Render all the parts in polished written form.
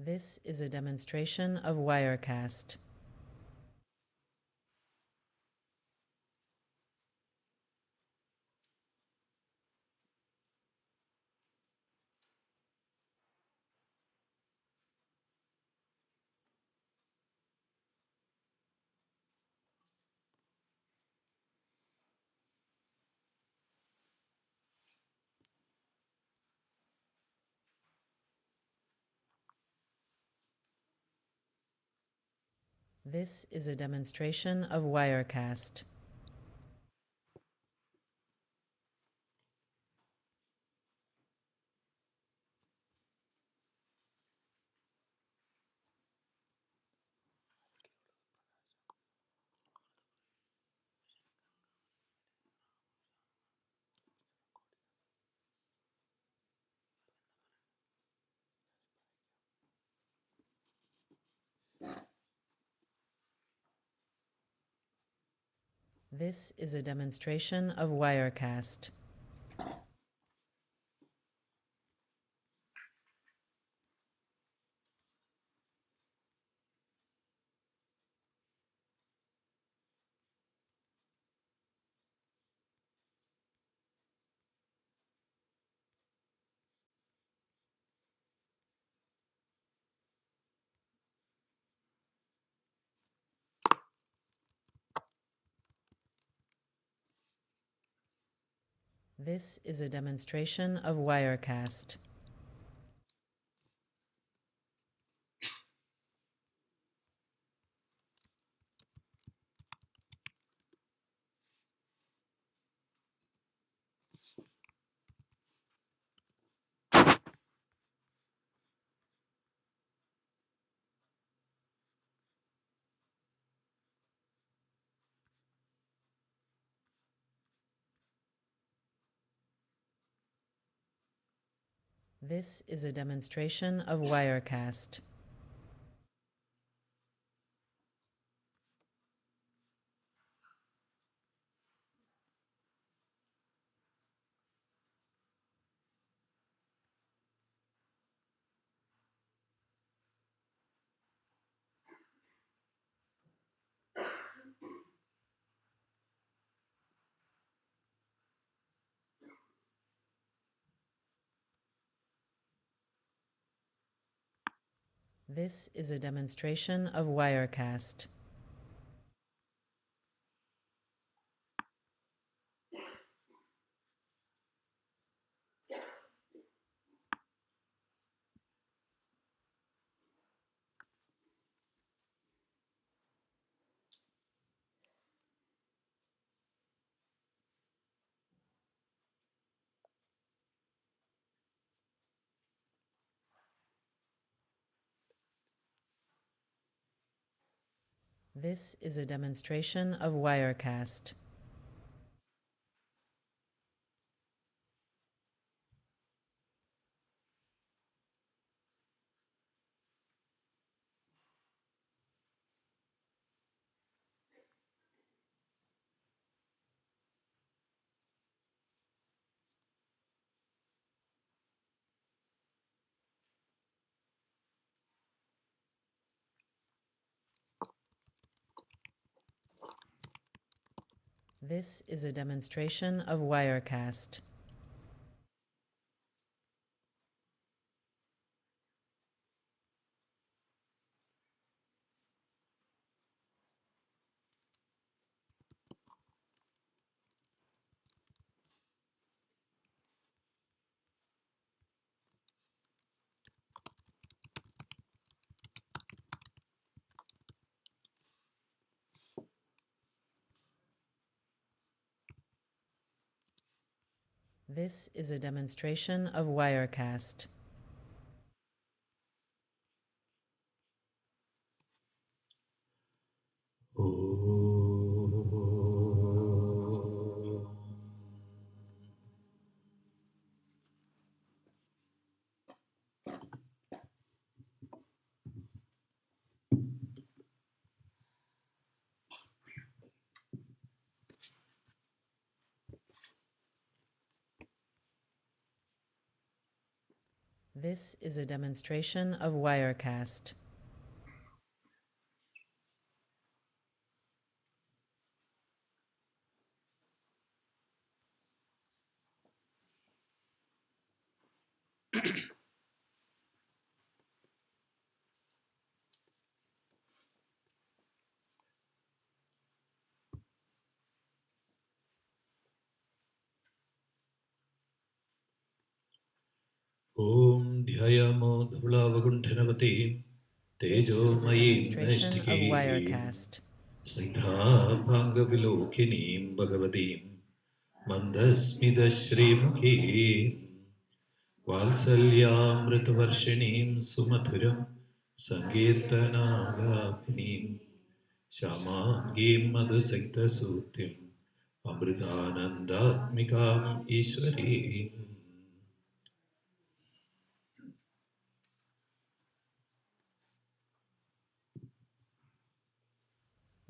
This is a demonstration of Wirecast. This is a demonstration of Wirecast. This is a demonstration of Wirecast. This is a demonstration of Wirecast. This is a demonstration of Wirecast. This is a demonstration of Wirecast. This is a demonstration of Wirecast. This is a demonstration of Wirecast. This is a demonstration of Wirecast. This is a demonstration of Wirecast. Om Dhyayamo Dhulavagunఠనవతీం This is a Tejomayim demonstration of Naishtikim Wirecast. Snigdhabhangavilokinim Bhagavatim Mandasmidashrimukhim Valsalyamritavarshinim Sumathuram Sankirtanalapinim Shamangim Madhusiktasuttim Amritanandatmikam Ishwarim.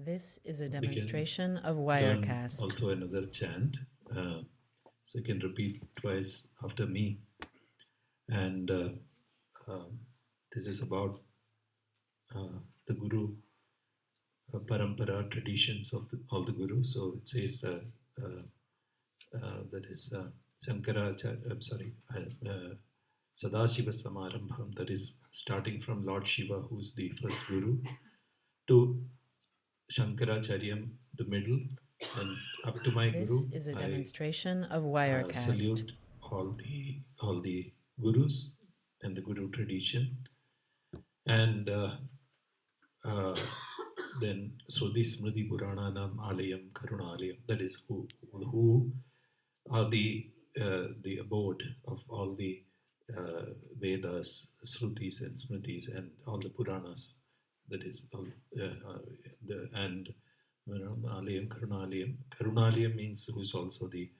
This is a demonstration of Wirecast. Also another chant, so you can repeat twice after me. And this is about the Guru Parampara traditions of the Guru. So it says that is Sadashiva Samarambham, that is starting from Lord Shiva, who is the first Guru, to Shankaracharyam, the middle, and up to my Guru. This is a demonstration of Wirecast. Salute all the Gurus and the Guru tradition. And then Sruti Smriti Purananam Alayam Karunalayam, that is who are the abode of all the Vedas, Srutis and Smritis and all the Puranas. That is all, and Alayam Karunalayam. Karunalayam means who is also the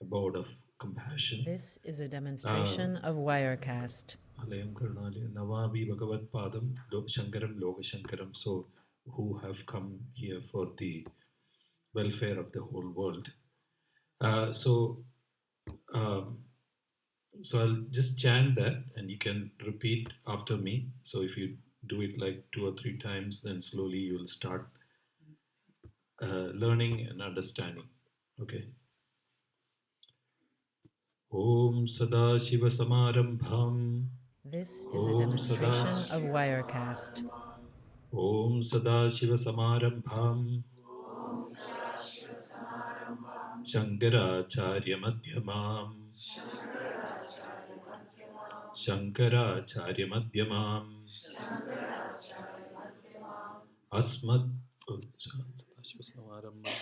abode of compassion. This is a demonstration of Wirecast. Alayam Karunalayam Navavi Bhagavat Padam Shankaram Loka Shankaram. So who have come here for the welfare of the whole world. So I'll just chant that and you can repeat after me. So if you do it like 2 or 3 times, then slowly you will start learning and understanding. Okay. Om Sadashiva Samarambham. This is a demonstration of Wirecast. Om Sadashiva Samarambham Shankaracharya Madhyamam Shankaracharya Madhyamam Asmad Sadashiva Samarambham.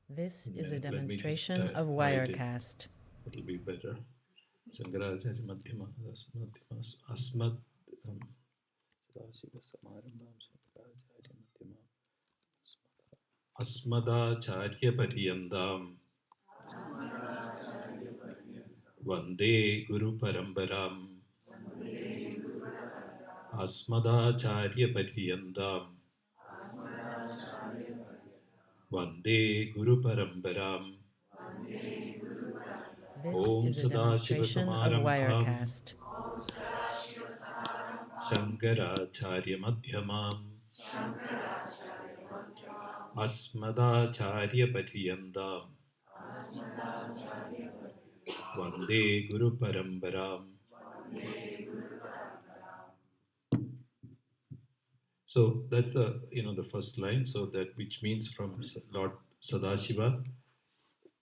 This is a demonstration of Wirecast. It'll be better. Shankaracharya Madhyama Asmad Sadashiva Samarambham Shankaracharya Madhyamam Asmadacharya Pariyandam Vande Guru Parambaram Asmadacharya Pariyandam Vande Guru Parambaram. This is a demonstration of Wirecast. Shankaracharya Madhyamam Asmadacharya Pariyandam Vande Guru Parambaram. So that's the first line. So that which means from Lord Sadashiva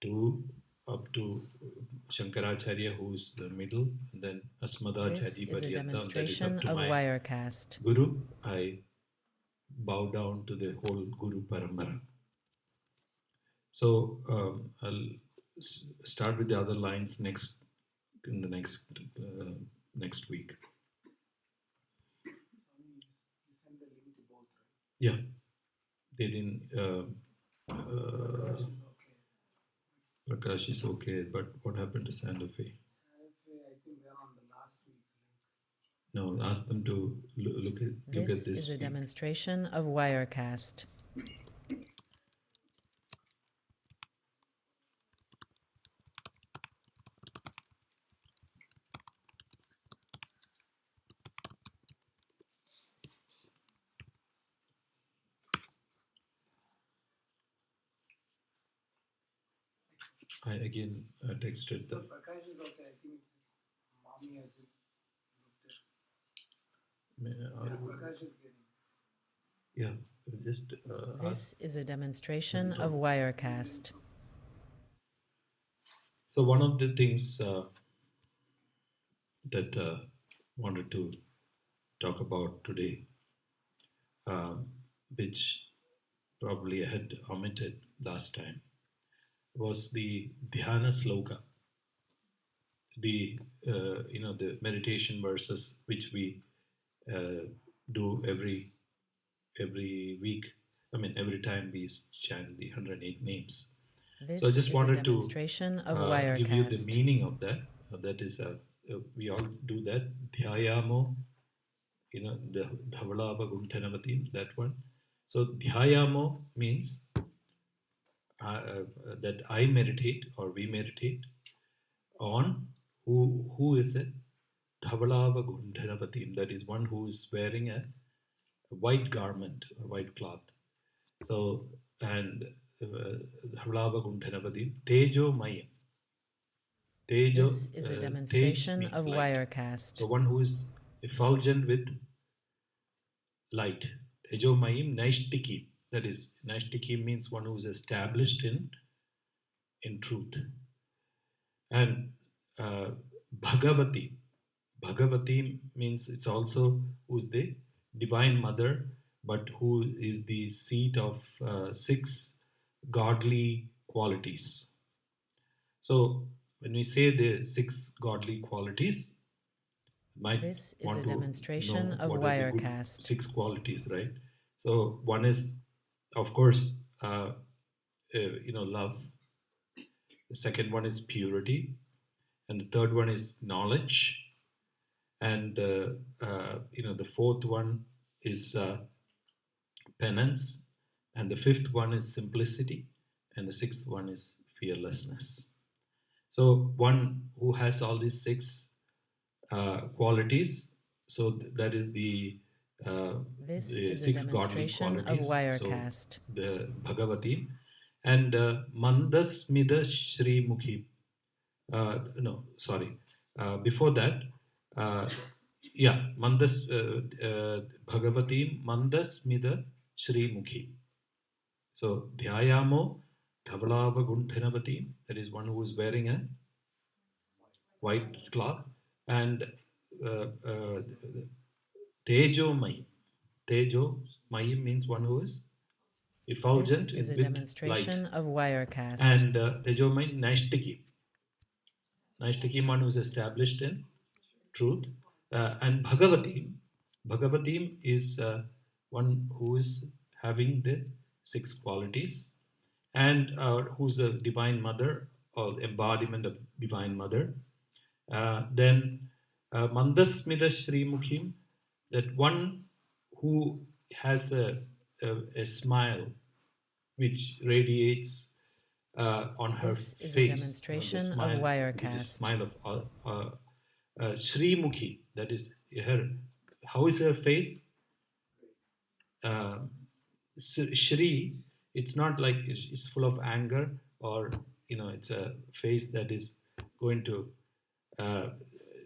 to up to Shankaracharya, who is the middle, and then Asmadacharya Paryantam, that is up to my Wirecast. Guru. I bow down to the whole Guru Parampara. So I'll start with the other lines next week. Yeah, they didn't. Prakash is okay, but what happened to Santa Fe? I think they're on the last week's link. No, ask them to look at This this is a week. demonstration of Wirecast. I again texted the. Prakash is okay. I think mommy has it. Prakash is getting. Yeah, just This is a demonstration of Wirecast. So one of the things that wanted to talk about today, which probably I had omitted last time, was the dhyana sloka, the the meditation verses which we do every week. I mean, every time we chant the 108 names. This So I just is a wanted to demonstration of give you the Wirecast. meaning of that. That is, we all do that. Dhyayamo, the Dhavalava Gunthanavati, that one. So Dhyayamo means that I meditate or we meditate on who is it? Dhavalava Gunthanavati, that is one who is wearing a white garment, a white cloth. So, and Dhavalava Gunthanavati, Tejo Mayam. Tejo, This is a Tej demonstration means of light. Wirecast. So one who is effulgent with light. Tejo Mayim Naishtiki. That is, Naishtiki means one who is established in truth. And Bhagavati. Bhagavati means it's also who's the divine mother, but who is the seat of 6 godly qualities. So when we say the 6 godly qualities, might This is want a to demonstration know of what are the good Wirecast. 6 qualities, right? So one is, of course, love. The second one is purity, and the third one is knowledge, and the fourth one is penance, and the fifth one is simplicity, and the sixth one is fearlessness. So one who has all these 6 qualities, so that is the This is a 6 godly demonstration of qualities. So Wirecast. the Bhagavati and Mandasmida Shri Mukhi. No, sorry. Before that, Mandas Bhagavati Mandasmida Shri Mukhi. So Dhyayamo Dhavalava Gunthanavati, that is one who is wearing a white cloth, and Tejo Mayim. Tejo Mayim means one who is effulgent This is a with light. demonstration of Wirecast. And Tejo Mayim Naishtiki. Naishtiki, one who is established in truth. And Bhagavati. Bhagavati is one who is having the 6 qualities, and who's the divine mother or the embodiment of divine mother. Then Mandasmita Shri Mukhim, that one who has a smile which radiates on her This is a face, demonstration the smile, of Wirecast. which is smile of Shri Mukhi, that is her. How is her face? Shri, it's not like it's full of anger, or it's a face that is going to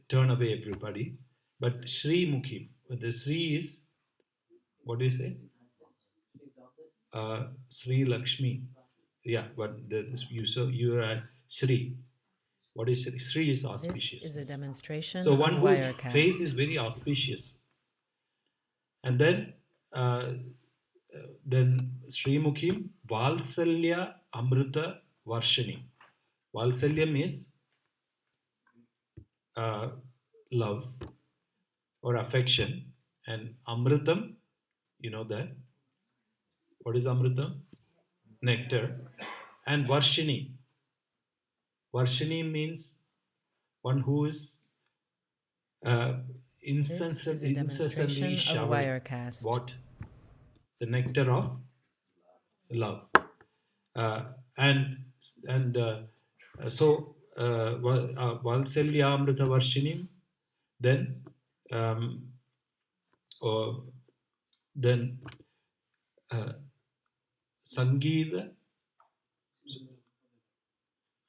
turn away everybody. But Shri Mukhi, the Shri is, what do you say? Sri Lakshmi. Yeah, but you are at Shri. What is Shri? Shri is auspicious. This is a demonstration So one of whose Wirecast. face is very auspicious. And then Sri Mukhim Valsalya Amrita Varshini. Valsalyam is love or affection, and Amritam, you know that. What is Amritam? Nectar. And Varshini. Varshini means one who is incessantly demonstration of showering. Wirecast. What? The nectar of love. So Valsalyamrita Varshinim, then then Sangeeta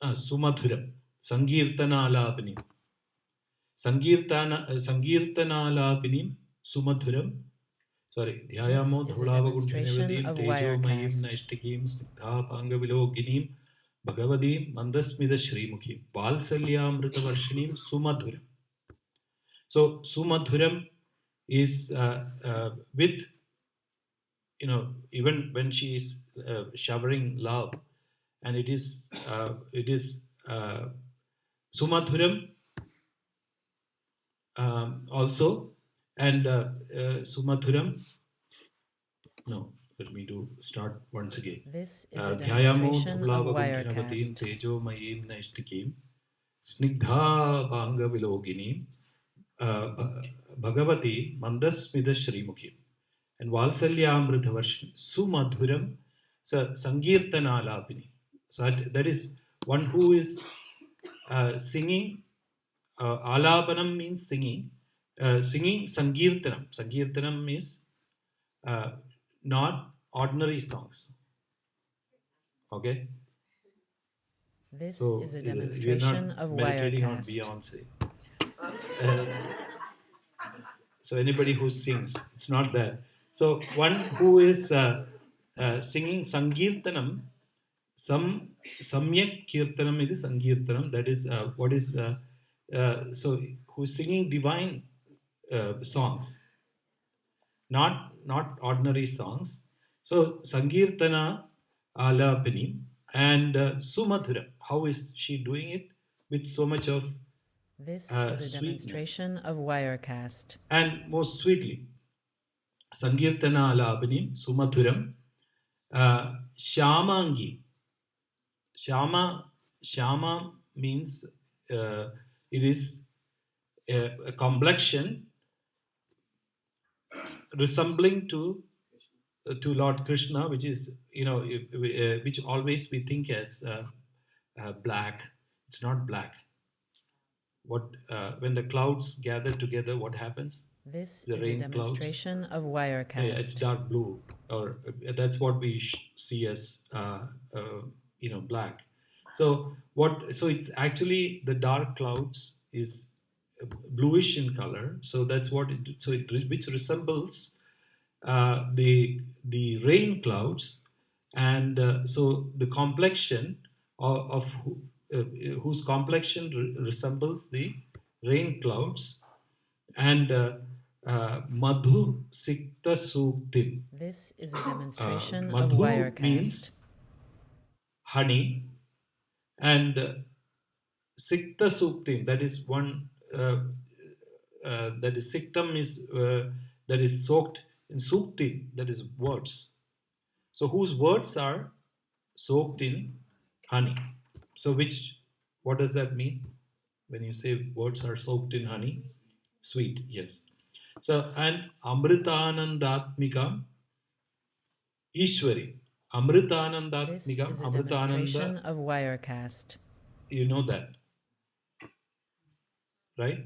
Sumadhuram, Sankirtanalapinim, Sankirtanalapinim, Sumadhuram. Sorry, Dhyayamo This is a demonstration Dhaulavagunthanivadim of Tejo Mayim Wirecast. Naishtakim Snigdha Pangaviloginim Bhagavadim Mandasmita Shrimukhim Valsalyamrita Varshinim Sumadhuram. So Sumadhuram is with, even when she is showering love, and it is Sumadhuram also, and Sumadhuram. No, let me start once again. This is a Dhyayamo demonstration of Dhaulavagunthanivadim Wirecast. Tejo Mayim Naishtakim Snigdha Pangaviloginim Bhagavati Mandasmita Shrimukhim and Valsalyamritavarshini Sumadhuram Sankirtanalapini. So that is one who is singing. Alapanam means singing. Singing Sankirtanam. Sankirtanam is not ordinary songs. Okay? This So is a you're demonstration not of meditating on Wirecast. Beyonce. So anybody who sings, it's not that. So one who is singing Sankirtanam, Samyak Kirtanam is Sankirtanam. That is what is so who's singing divine songs, not ordinary songs. So Sankirtana Alapini and Sumadhuram. How is she doing it? With so much of This is a sweetness demonstration of Wirecast. and most sweetly. Sankirtana Alapini Sumadhuram Shamangi. Shama means it is a complexion resembling to Lord Krishna, which is which always we think as black. It's not black. What when the clouds gather together, what happens? This The is a rain clouds. demonstration of Yeah, Wirecast. it's dark blue, or that's what we see as black. So it's actually the dark clouds is bluish in color. So that's what which resembles the rain clouds, and so the complexion of whose complexion resembles the rain clouds, and Madhu Sikta Suktim. This is a demonstration of Madhu Wirecast. means honey, and Sikta Suktim, that is one that is Siktam is that is soaked in Suktim, that is words. So whose words are soaked in honey. So what does that mean when you say words are soaked in honey? Sweet, yes. So, and Amritanandatmikam Ishwari. This Amritanandatmikam, is a Amritananda, demonstration of Wirecast. you know that, right?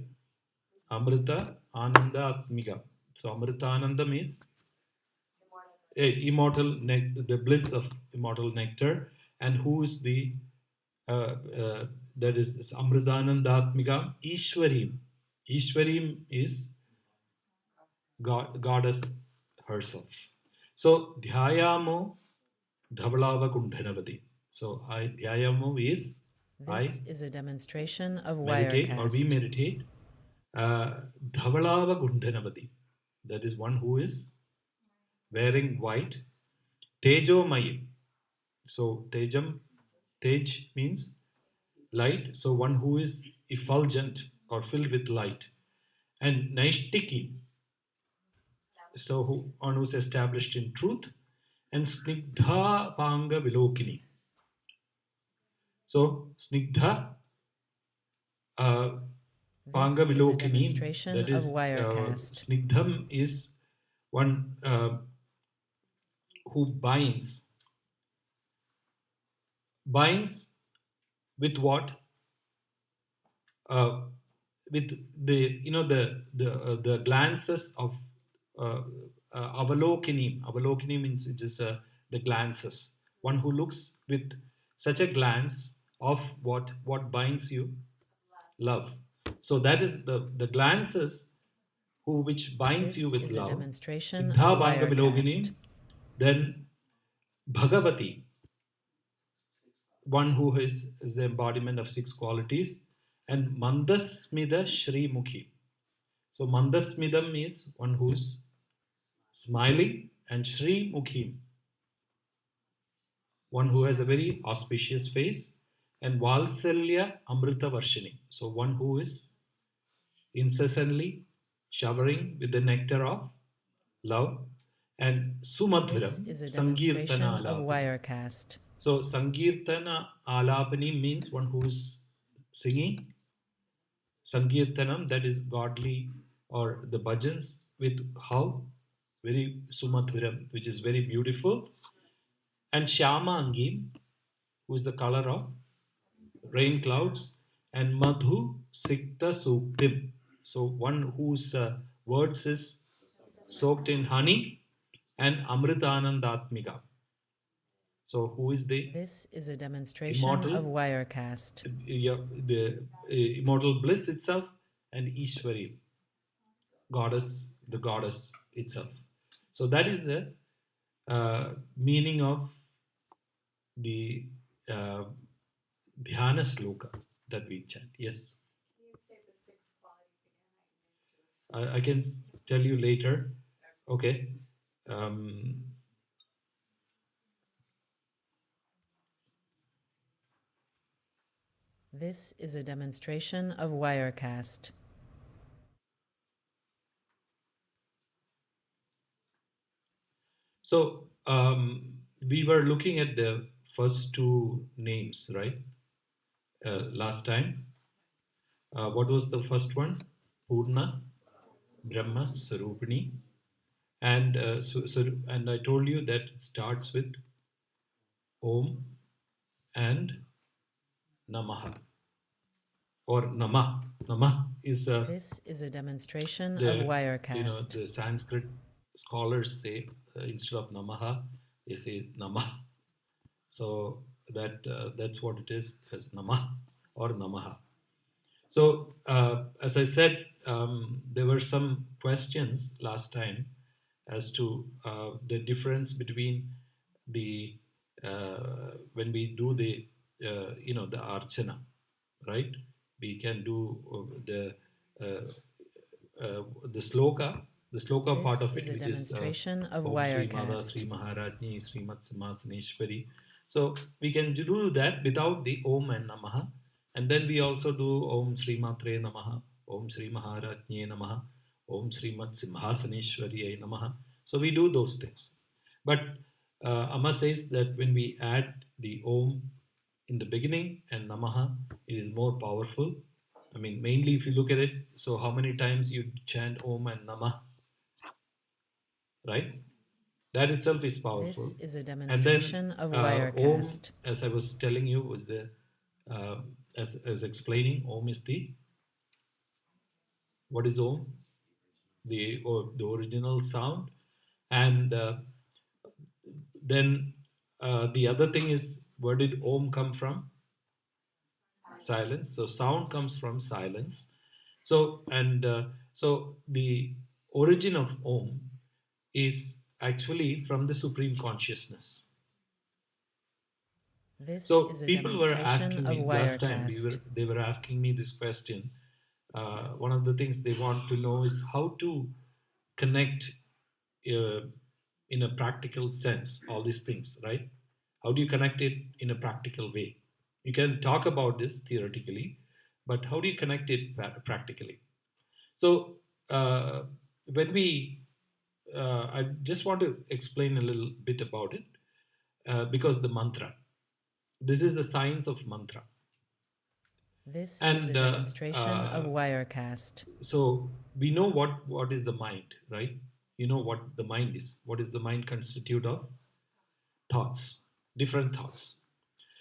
Amrita Anandatmikam. So Amritanandam is immortal, the bliss of immortal nectar, and who is the that is Amritanandatmikam Ishwarim. Ishwarim is goddess herself. So Dhyayamo Dhavalava Kundhanavati. So Dhyayamo is This is a demonstration of meditate, or we Wirecast. meditate Dhavalava Kundhanavati. That is one who is wearing white. Tejo Mayim. So Tej means light. So one who is effulgent or filled with light. And Naishtiki. So one who's established in truth. And Snigdha Panga Vilokini. So Snigdha This is a Pangavilokini, demonstration that of is, Wirecast. Snigdham is one who binds with what? Uh, with the, you know, the glances of avalokini. Avalokini means it is the glances. One who looks with such a glance of what binds you? Love. So that is the glances which binds you This with is a love. demonstration Siddha of Banga Wirecast. Vilogini, then Bhagavati, one who is the embodiment of 6 qualities, and Mandasmida Shri Mukhi. So Mandasmidam is one who's smiling, and Shri Mukhi, one who has a very auspicious face, and Valsalya Amrita Varshini, so one who is incessantly showering with the nectar of love, and This Sumadhuram is a demonstration Sankirtana of Alapani. Wirecast. So Sankirtana Alapani means one who is singing. Sankirtanam, that is godly, or the bhajans with how? Very Sumadhuram, which is very beautiful. And Shyama Angim, who is the color of rain clouds, and Madhu Sikta Suktim. So one whose words is soaked in honey, and Amritanandatmika. So who is the This is a demonstration immortal, of Wirecast. the immortal bliss itself, and Ishwari, goddess, the goddess itself. So that is the meaning of the uh, dhyana sloka that we chant. Yes. I can tell you later. Okay. Um, This is a demonstration of Wirecast. so we were looking at the first 2 names, right? Last time. What was the first one? Purna Brahma Sarupini. And and I told you that it starts with Om and Namaha, or Namah. Namah is This is a demonstration of the Wirecast. the Sanskrit scholars say instead of Namaha they say Namah. So that's what it is, as Namah or Namaha. So as I said, there were some questions last time as to the difference between the when we do the the archana, right? We can do the sloka, part This of is it, a which is demonstration of Om Sri Mada Wirecast. Sri Maharajni Srimat Simhasaneshwari. So we can do that without the Om and Namaha. And then we also do Om Sri Matre Namaha, Om Sri Maharajni Namaha, Om Srimat Simhasaneshwari Namaha. So we do those things. But Amma says that when we add the Om in the beginning and Namaha, it is more powerful. I mean, mainly if you look at it, so how many times you chant Om and Namah, right? That itself is powerful. This is a And then demonstration of Om, Wirecast. as I was telling you, was the as I was explaining, Om is the, what is Om? The original sound. And then the other thing is, where did Om come from? Silence. So sound comes from silence. So and so the origin of Om is actually from the supreme consciousness. This So is a people were demonstration asking of me last time. Wirecast. They were asking me this question. One of the things they want to know is how to connect uh, in a practical sense all these things, right? How do you connect it in a practical way? You can talk about this theoretically, but how do you connect it practically? So when we, I just want to explain a little bit about it, because the mantra. This is the science of mantra. This is a And demonstration of Wirecast. so we know what is the mind, right? You know what the mind is. What is the mind constitute of? Thoughts, different thoughts.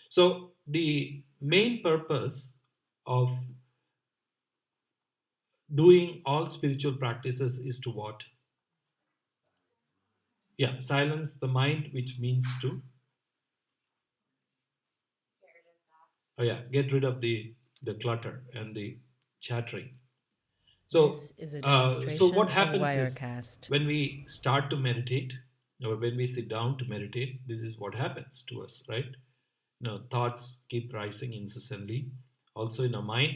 So the main purpose of doing all spiritual practices is to what? Yeah, silence the mind, which means to, oh yeah, get rid of the clutter and the chattering. So This is a so demonstration what of happens is Wirecast. when we start to meditate, or when we sit down to meditate, this is what happens to us, right? Thoughts keep rising incessantly, also in our mind,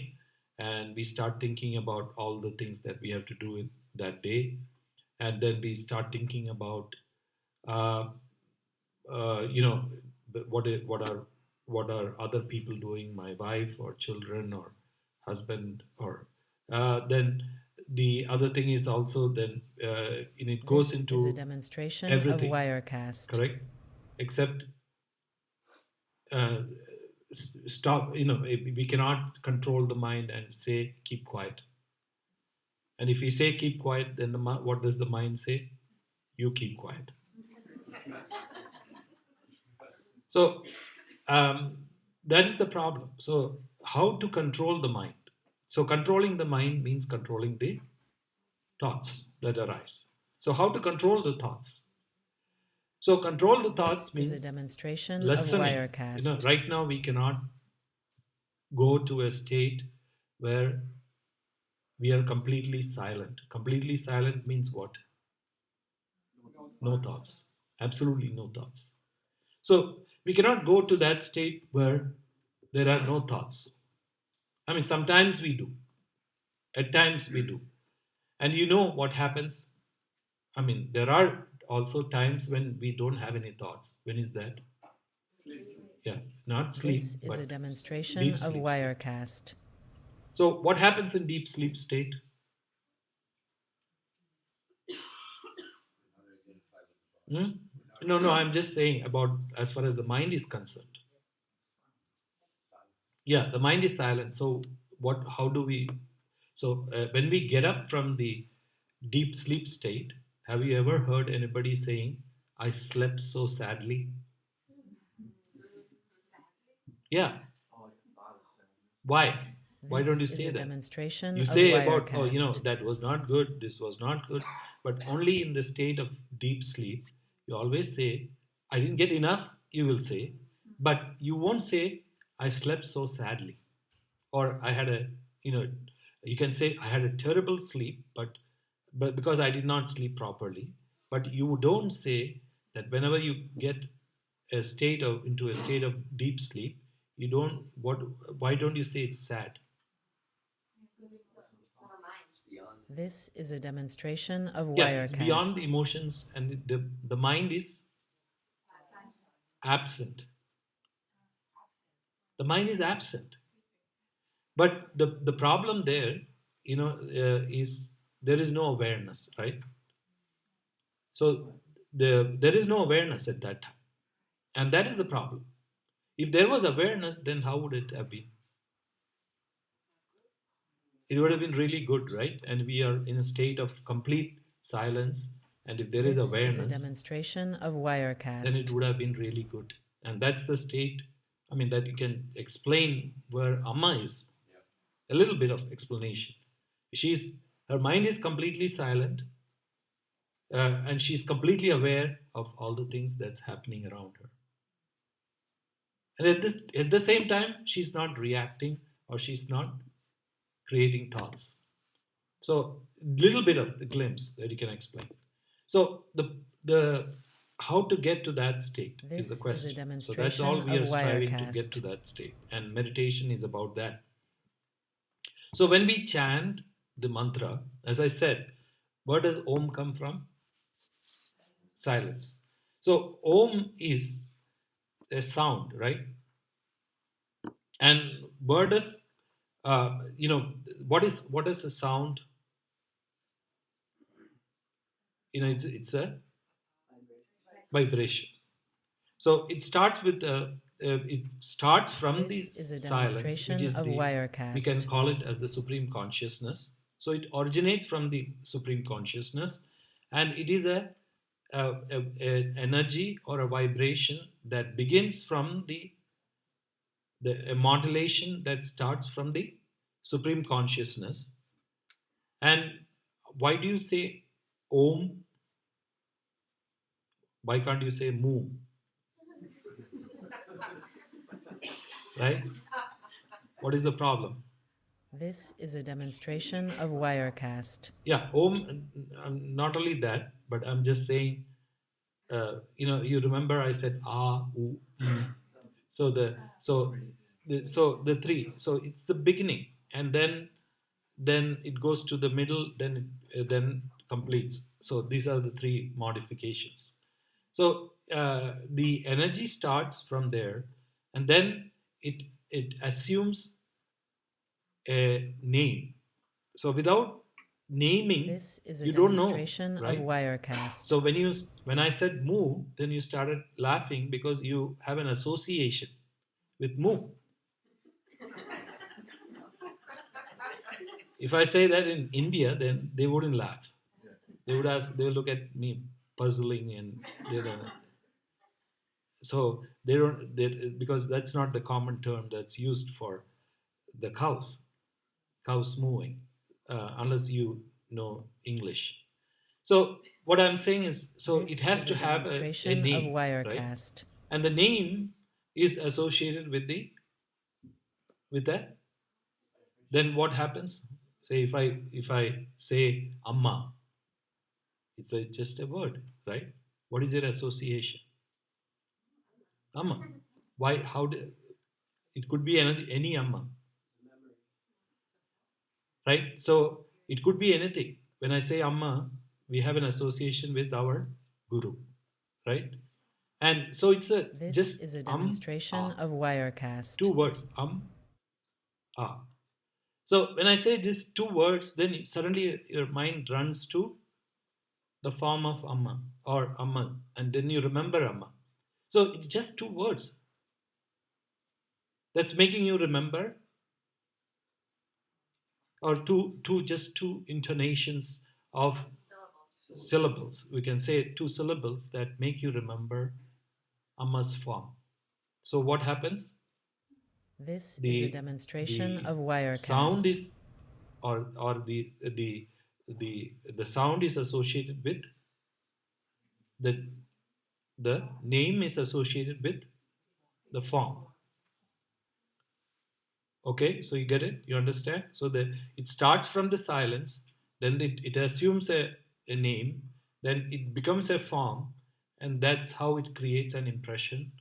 and we start thinking about all the things that we have to do in that day, and then we start thinking about, uh, you know, what are other people doing, my wife or children or husband, or then the other thing is also then and it goes This is a into demonstration everything, of Wirecast. correct, except uh, stop, we cannot control the mind and say keep quiet. And if we say keep quiet, then what does the mind say? You keep quiet. So that is the problem. So how to control the mind? So controlling the mind means controlling the thoughts that arise. So how to control the thoughts? So control the thoughts This is a means demonstration of listening. Wirecast. Right now we cannot go to a state where we are completely silent. Completely silent means what? No thoughts. Absolutely no thoughts. So we cannot go to that state where there are no thoughts. I mean, sometimes we do. At times we do. And you know what happens? I mean, there are also times when we don't have any thoughts. When is that? Yeah, not sleep, This is but a demonstration deep of sleep state. Wirecast. So what happens in deep sleep state? Hmm? No, I'm just saying about as far as the mind is concerned. Yeah, the mind is silent. So how do we, so when we get up from the deep sleep state, have you ever heard anybody saying, I slept so sadly? Yeah. Why don't This you is say a that? demonstration You of say about, Wirecast. that was not good, this was not good, but only in the state of deep sleep. You always say, I didn't get enough, you will say, but you won't say, I slept so sadly. Or I had a, you know, you can say, I had a terrible sleep, but because I did not sleep properly. But you don't say that whenever you get into a state of deep sleep, you don't, why don't you say it's sad? This is a demonstration of Yeah, it's beyond the Wirecast. emotions, and the mind is absent. The mind is absent. But the problem there, is there is no awareness, right? So there is no awareness at that time, and that is the problem. If there was awareness, then how would it have been? It would have been really good, right? And we are in a state of complete silence, and if there is This is a awareness, demonstration of then it Wirecast. would have been really good. And that's the state, I mean, that you can explain where Amma is. A little bit of explanation. Her mind is completely silent, and she's completely aware of all the things that's happening around her. And at the same time, she's not reacting, or she's not creating thoughts. So little bit of the glimpse that you can explain. So the how to get to that state is the This is a question. So that's all demonstration we of are striving to get to Wirecast. that state, and meditation is about that. So when we chant the mantra, as I said, where does Om come from? Silence. So Om is a sound, right? And where does what is a sound? It's a vibration. So it starts with it starts from the This is a silence, which demonstration is of we can Wirecast. call it as the supreme consciousness. So it originates from the supreme consciousness, and it is a energy or a vibration that begins from a modulation that starts from the supreme consciousness. And why do you say Om? Why can't you say Mu? Right? What is the problem? This is a demonstration of Wirecast. Yeah, Om, not only that, but I'm just saying, you remember I said Ah, U, Mm. So the three. So it's the beginning, and then it goes to the middle, then completes. So these are the three modifications. So the energy starts from there, and then it assumes a name. So without naming, This is a you don't know, demonstration of right? Wirecast. So when I said moo, then you started laughing because you have an association with moo. If I say that in India, then they wouldn't laugh. They would ask. They would look at me puzzling, and they don't. So they don't. Because that's not the common term that's used for the cows mooing, unless you know English. So what I'm saying is, so it This has is to a have a demonstration of name, right? Wirecast. And the name is associated with that. Then what happens? Say if I say Amma, it's just a word, right? What is your association? Amma. Why? How? It could be any Amma, right? So it could be anything. When I say Amma, we have an association with our Guru, right? And so it's a This just is a demonstration ah, of two Wirecast. words ah. So when I say these two words, then suddenly your mind runs to the form of Amma or Amma, and then you remember Amma. So it's just two words that's making you remember, or two intonations of syllables. We can say two syllables that make you remember Amma's form. So what happens? This is a The demonstration the of sound Wirecast. is or the sound is associated with the the name is associated with the form. Okay, so you get it, you understand? So it starts from the silence, then it assumes a name, then it becomes a form, and that's how it creates an impression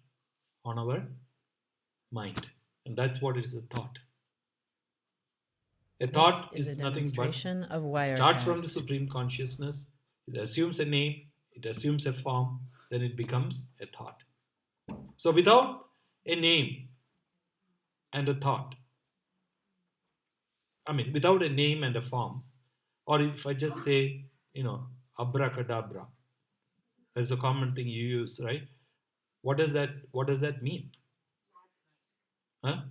on our mind. And that's what is a thought. A This thought is a is nothing but demonstration of it starts from the Wirecast. supreme consciousness, it assumes a name, it assumes a form, then it becomes a thought. So without a name and a thought, I mean, without a name and a form, or if I just say, abracadabra, that's a common thing you use, right? What does that mean? Huh?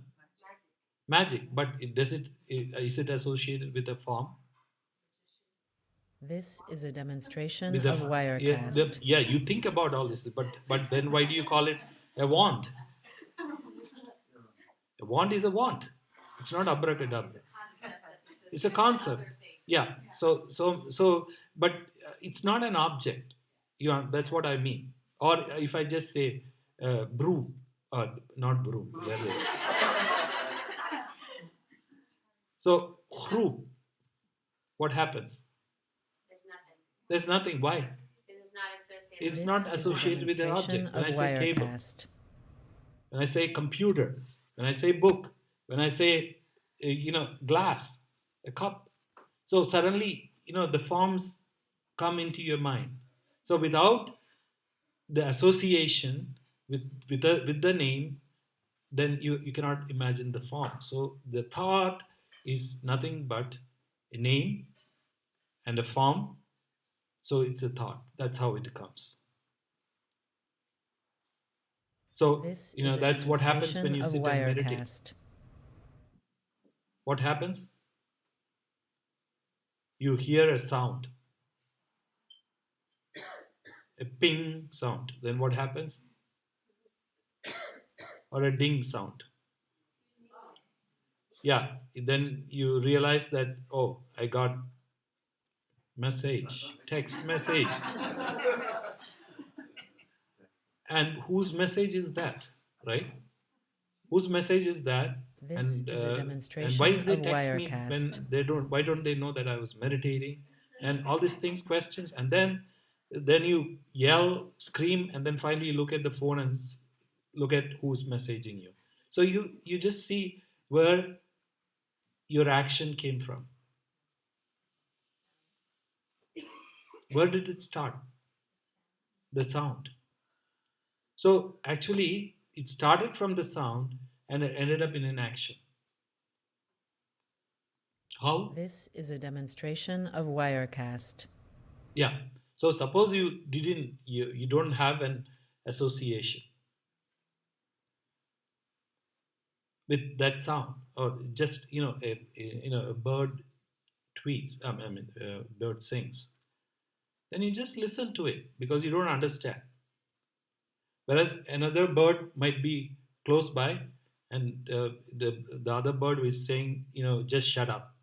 Magic. But is it associated with a form? This is a demonstration With a of yeah, Wirecast. yeah, you think about all this, but then why do you call it a wand? A wand is a wand. It's not abracadabra. It's a concept. Yeah. So, but it's not an object. That's what I mean. Or if I just say broom, not broom. So khru, what happens? There's nothing. Why? It's This not is a associated with an demonstration object. When of I say table, Wirecast. when I say computer, when I say book, when I say glass, a cup, so suddenly the forms come into your mind. So without the association with the name, then you cannot imagine the form. So the thought is nothing but a name and a form. So it's a thought. That's how it comes. So, This is a that's what happens when demonstration you of sit and meditate. Wirecast. What happens? You hear a sound, a ping sound. Then what happens? Or a ding sound. Yeah, then you realize that, oh, I got message, text message. And whose message is that, right? Whose message is that? This is a And demonstration why did they of text me Wirecast. when they don't? Why don't they know that I was meditating? And all these things, questions, and then you yell, scream, and then finally you look at the phone and look at who's messaging you. So you just see where your action came from. Where did it start? The sound. So actually, it started from the sound and it ended up in an action. How? This is a demonstration of Wirecast. Yeah. So suppose you don't have an association with that sound, or just a bird tweets. Bird sings. Then you just listen to it because you don't understand. Whereas another bird might be close by, and the other bird is saying, just shut up.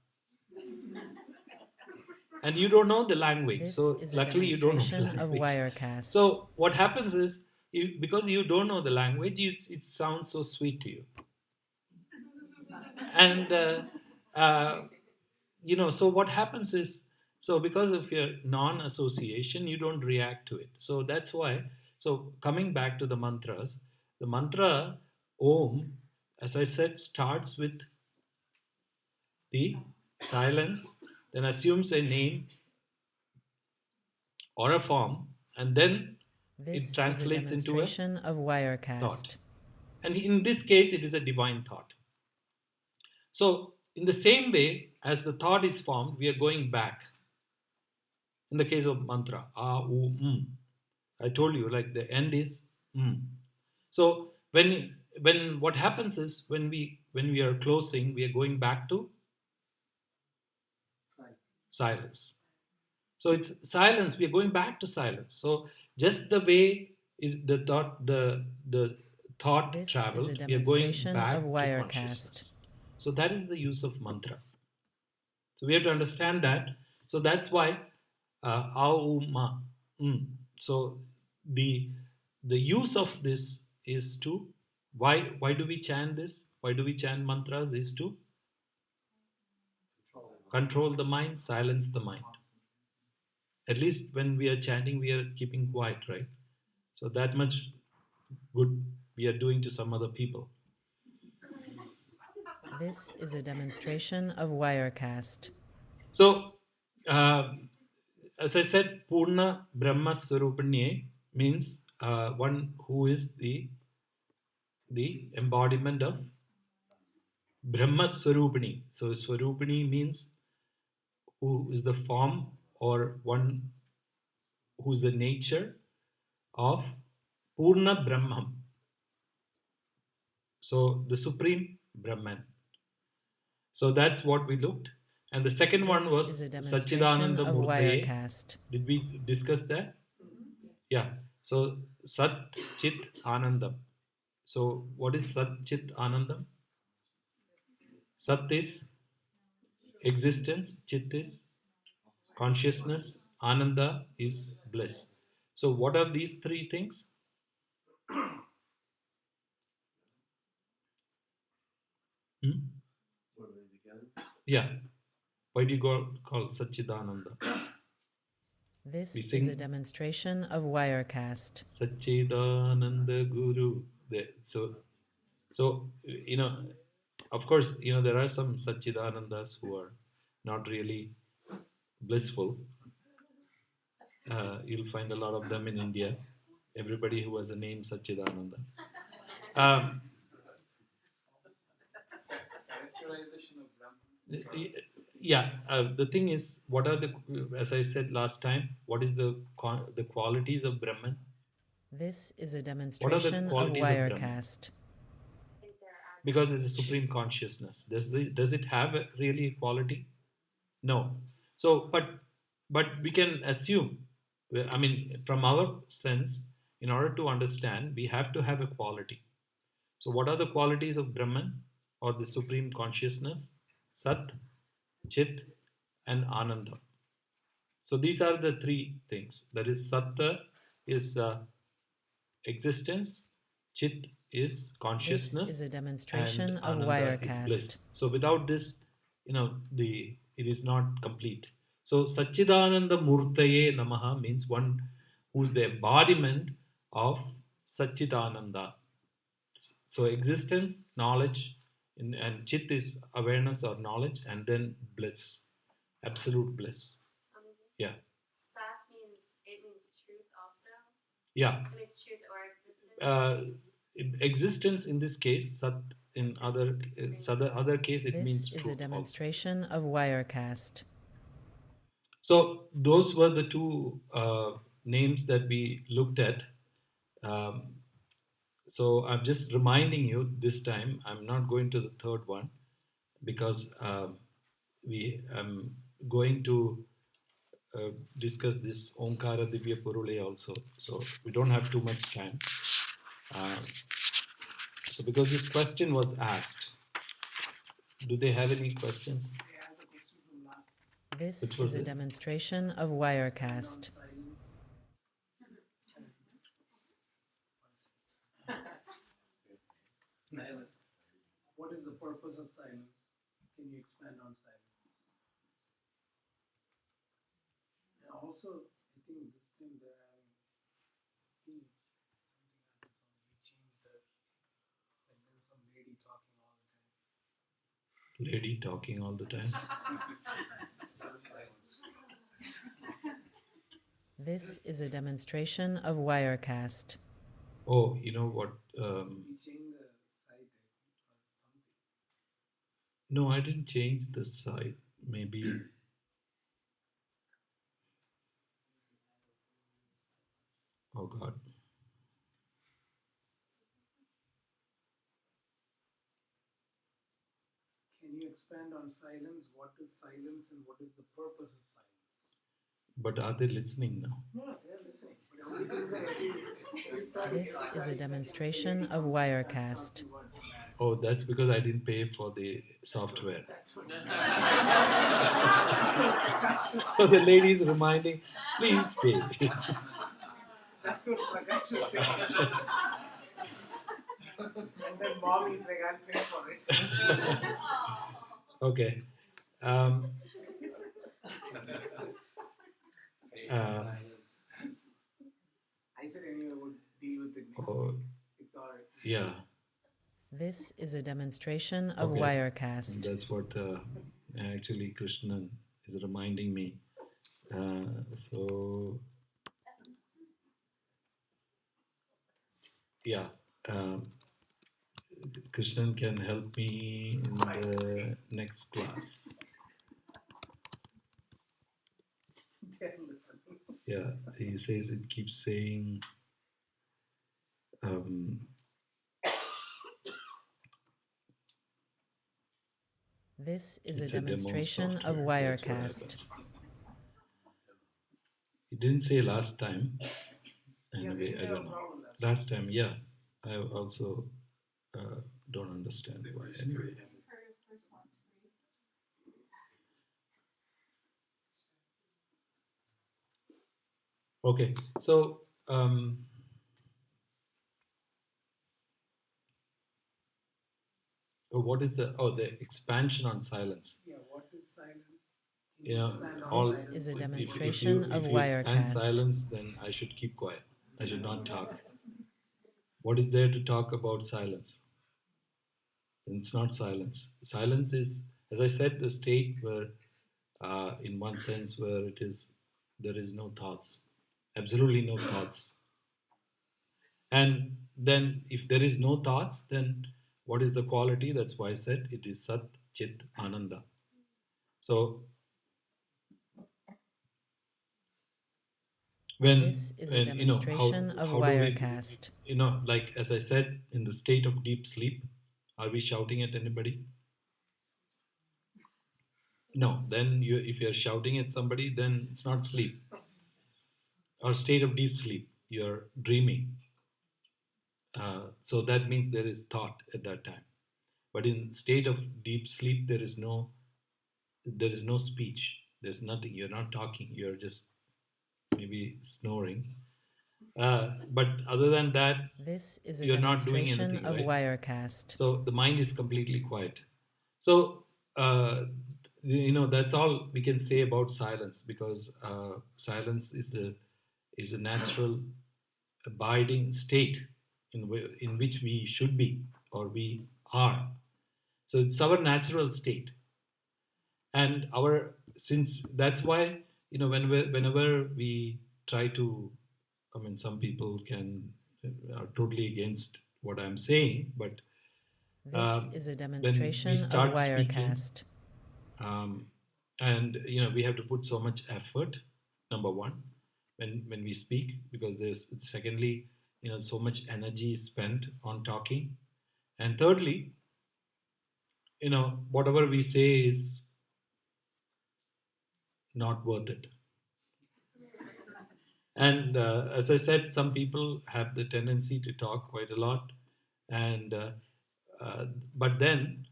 And you don't know the language. This So is a luckily you don't know the demonstration of language. Wirecast. So what happens is, because you don't know the language, it sounds so sweet to you. And so what happens is, so because of your non-association, you don't react to it. So that's why. So coming back to the mantras, the mantra Om, as I said, starts with the silence, then assumes a name or a form, and then This it translates is a into a demonstration of Wirecast. thought. And in this case, it is a divine thought. So, in the same way as the thought is formed, we are going back. In the case of mantra, I told you, like the end is So when what happens is, when we are closing, we are going back to silence. So it's silence. We are going back to silence. So just the way the thought This traveled, is a we are going demonstration back of to Wirecast. consciousness. So that is the use of mantra. So we have to understand that. So that's why Auma. So the use of this is to, why do we chant this? Why do we chant mantras? Is to control the mind, silence the mind. At least when we are chanting, we are keeping quiet, right? So that much good we are doing to some other people. This is a demonstration of Wirecast. So, as I said, Purna Brahma Swarupanye means one who is the embodiment of Brahma Swarupani. So, Swarupani means who is the form, or one who is the nature of Purna Brahman. So, the Supreme Brahman. So that's what we looked. And the second one was Satchidananda Murtaye. Did we discuss that? Yeah. So Sat Chit Anandam. So what is Sat Chit Anandam? Sat is existence, Chit is consciousness, Ananda is bliss. So what are these three things? Yeah. Why do you call Satchidananda? This is a demonstration of Wirecast. Satchidananda Guru. So of course, there are some Satchidanandas who are not really blissful. You'll find a lot of them in India. Everybody who has a name Satchidananda. Yeah, the thing is, what are as I said last time, what is the qualities of Brahman? This is a What are the demonstration of qualities of Brahman? Wirecast. Because it's a supreme consciousness. Does it have a really quality? No. So, but we can assume. I mean, from our sense, in order to understand, we have to have a quality. So, what are the qualities of Brahman or the supreme consciousness? Sat, Chit, and Ananda. So these are the three things. That is, Satta is existence, Chit is consciousness, This is a demonstration and of Ananda is Wirecast. bliss. So without this, it is not complete. So Satchidananda Murtaye Namaha means one who's the embodiment of Satchidananda. So existence, knowledge, and Chit is awareness or knowledge, and then bliss, absolute bliss. Yeah. Sat means truth also. Yeah. It means truth or existence. Existence in this case, Sat in other case it means This is truth a demonstration of Wirecast. So those were the two names that we looked at. So I'm just reminding you this time. I'm not going to the third one because I'm going to discuss this Omkara Divya Porule also. So we don't have too much time. So because this question was asked, do they have any questions? I have a question from last. This Which was is a it? demonstration of Wirecast. Silence. What is the purpose of silence? Can you expand on silence? And also, I think this thing they're having, something happens on we change the, like there's some lady talking all the time. Lady talking all the time. This is a demonstration of Wirecast. Oh, you know what? We change the site or something. No, I didn't change the site. Maybe. Oh God. Can you expand on silence? What is silence and what is the purpose of silence? But are they listening now? No, they're listening. But only thing is that This is a demonstration of Wirecast. Oh, that's because I didn't pay for the software. That's what So the lady is reminding, please pay. That's what Prakash is saying. And then mommy's like, I'll pay for it. Okay. I said anyway, we'll deal with it next Oh, week. It's alright. yeah. This is a demonstration of Okay. Wirecast. That's what actually Krishnan is reminding me. So, yeah. Krishnan can help me in the next class. They're listening. Yeah, he says it keeps saying This is a it's a demo demonstration of software. That's what Wirecast. happens. He didn't say last time. Anyway, I don't know. Last time, yeah. I also don't understand why. Anyway. Okay, so what is the expansion on silence? Yeah, what is silence? Can You know, expand on all This silence? is a if demonstration of if you expand Wirecast. silence, then I should keep quiet. I should not talk. What is there to talk about silence? And it's not silence. Silence is, as I said, the state where, in one sense, where there is no thoughts, absolutely no thoughts. And then, if there is no thoughts, then what is the quality? That's why I said it is Sat, Chit, Ananda. So, This is a demonstration of how do we, Wirecast. like as I said, in the state of deep sleep, are we shouting at anybody? No. Then if you're shouting at somebody, then it's not sleep. Or state of deep sleep, you're dreaming. So that means there is thought at that time. But in state of deep sleep, there is no speech. There's nothing. You're not talking. You're just maybe snoring. But other than that, This is a you're not doing demonstration anything, of right? Wirecast. So the mind is completely quiet. So that's all we can say about silence, because silence is a natural abiding state in which we should be, or we are. So it's our natural state, and since that's why whenever we try to, I mean, some people are totally against what I'm saying, but This is a when we demonstration of start speaking, Wirecast. and we have to put so much effort, number one, when we speak, because there's secondly, so much energy is spent on talking, and thirdly, whatever we say is not worth it. And as I said, some people have the tendency to talk quite a lot, and but then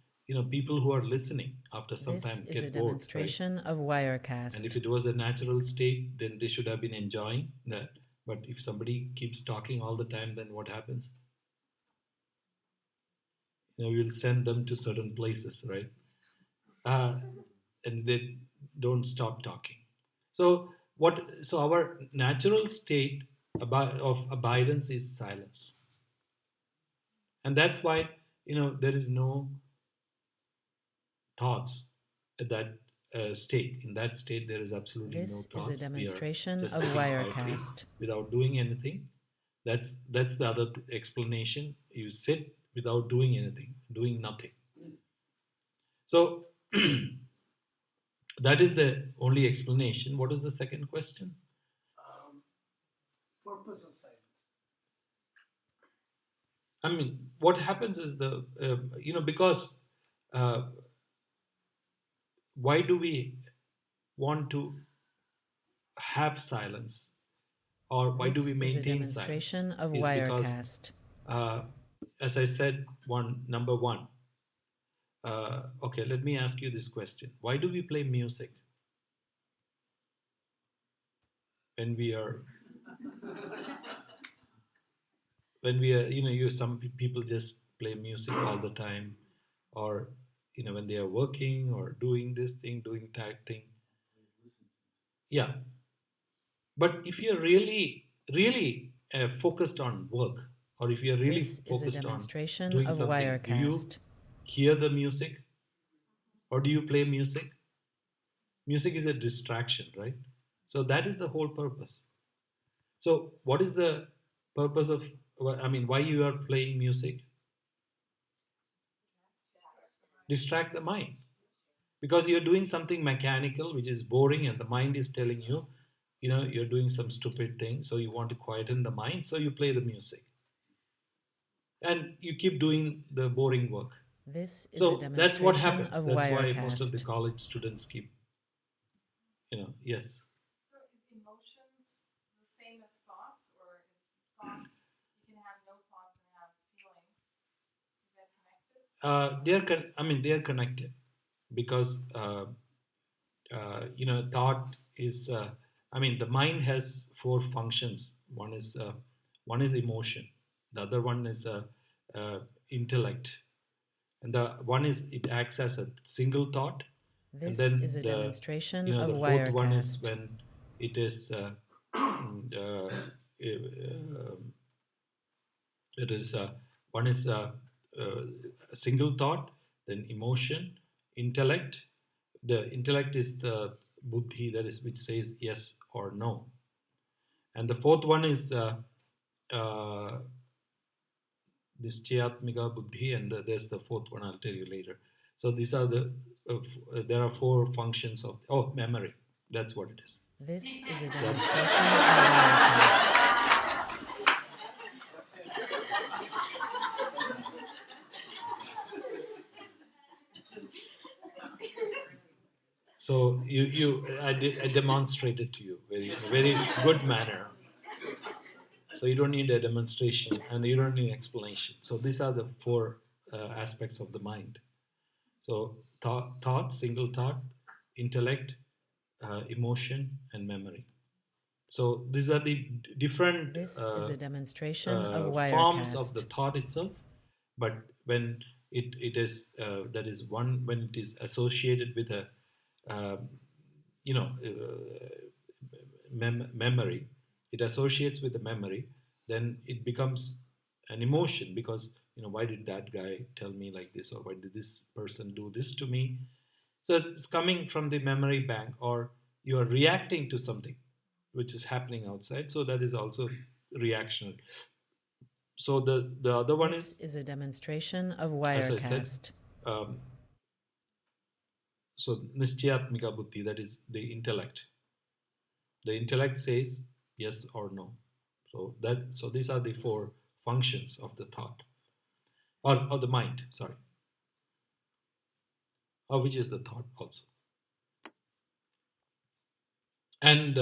people who are listening after some This time is a get bored, right? demonstration of And Wirecast. if it was a natural state, then they should have been enjoying that. But if somebody keeps talking all the time, then what happens? We'll send them to certain places, right? And they don't stop talking. So our natural state of abidance is silence, and that's why there is no thoughts at that state. In that state, there is absolutely no This is a thoughts. We are demonstration just of sitting quietly Wirecast. without doing anything. That's the other explanation. You sit without doing anything, doing nothing. So that is the only explanation. What is the second question? Purpose of silence. I mean, what happens is because why do we want to have silence, or why do we This is a maintain silence? demonstration of Is because, Wirecast. as I said, number one. Okay, let me ask you this question: why do we play music when we are some people just play music all the time, or when they are working or doing this thing, doing that thing? Yeah, but if you're really focused on work, or if you're really This is a focused on demonstration doing of something, do you Wirecast. hear the music, or do you play music? Music is a distraction, right? So that is the whole purpose. So what is the purpose of, I mean, why you are playing music? Distract the mind, because you're doing something mechanical which is boring, and the mind is telling you, you're doing some stupid thing, so you want to quieten the mind, so you play the music, and you keep doing the boring work. This is a So that's what demonstration happens. of That's why most of the Wirecast. college students keep, yes. So is emotions the same as thoughts, or is thoughts, you can have no thoughts and have feelings? Is that connected? They are connected, because thought is, the mind has four functions. One is emotion, the other one is intellect, and the one is, it acts as a single thought, and This then is a demonstration of the fourth one is Wirecast. when it is it is one is a single thought, then emotion, intellect. The intellect is the buddhi, that is, which says yes or no, and the fourth one is uh, Nischayatmika buddhi, and there's the fourth one, I'll tell you later. So these are there are four functions of memory. That's what it is. This is a demonstration of Wirecast. So I demonstrated to you very good manner. So you don't need a demonstration and you don't need explanation. So these are the four aspects of the mind. So thought, single thought, intellect, emotion, and memory. So these are the different This is a demonstration of forms of the Wirecast. thought itself. But when it is that is one when it is associated with a you know memory, it associates with the memory, then it becomes an emotion because why did that guy tell me like this, or why did this person do this to me? So it's coming from the memory bank, or you are reacting to something which is happening outside. So that is also reactional. So the other one This is a demonstration of as I said, Wirecast. so Nischayatmika Buddhi, that is the intellect. The intellect says yes or no. So these are the four functions of the thought, or the mind. Sorry, or which is the thought also. And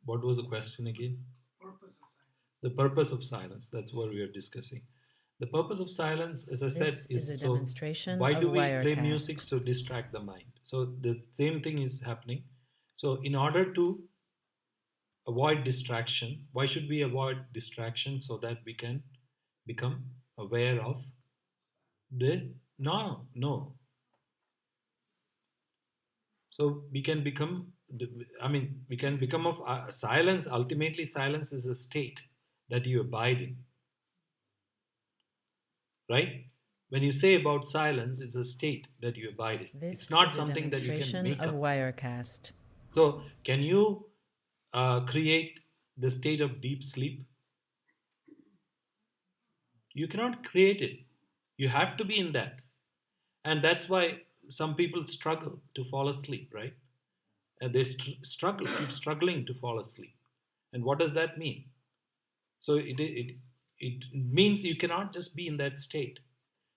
what was the question again? Purpose of silence. The purpose of silence. That's what we are discussing. The purpose of silence, as I said, This is a demonstration why of do we play Wirecast. music to distract the mind? So the same thing is happening. So in order to avoid distraction, why should we avoid distraction? So that we can become aware of the no. So we can become, we can become of silence. Ultimately, silence is a state that you abide in, right? When you say about silence, it's a state that you abide in. This It's not is a something that you can demonstration make of up. Wirecast. So can you create the state of deep sleep? You cannot create it. You have to be in that. And that's why some people struggle to fall asleep, right? And they struggle, keep struggling to fall asleep. And what does that mean? So it means you cannot just be in that state.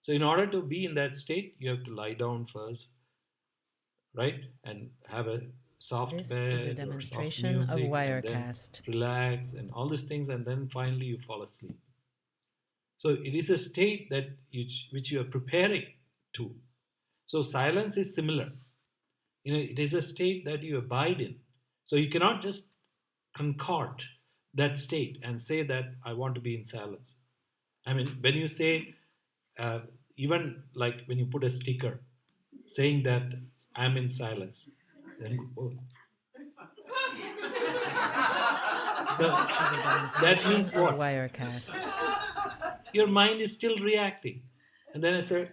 So in order to be in that state, you have to lie down first, right? And have a soft This bed is a or soft demonstration of music, and then Wirecast. relax and all these things, and then finally you fall asleep. So it is a state that which you are preparing to. So silence is similar. It is a state that you abide in. So you cannot just concord that state and say that I want to be in silence. I mean, when you say, even like when you put a sticker saying that I'm in silence, then so that means what? Wirecast. Your mind is still reacting. And then I say,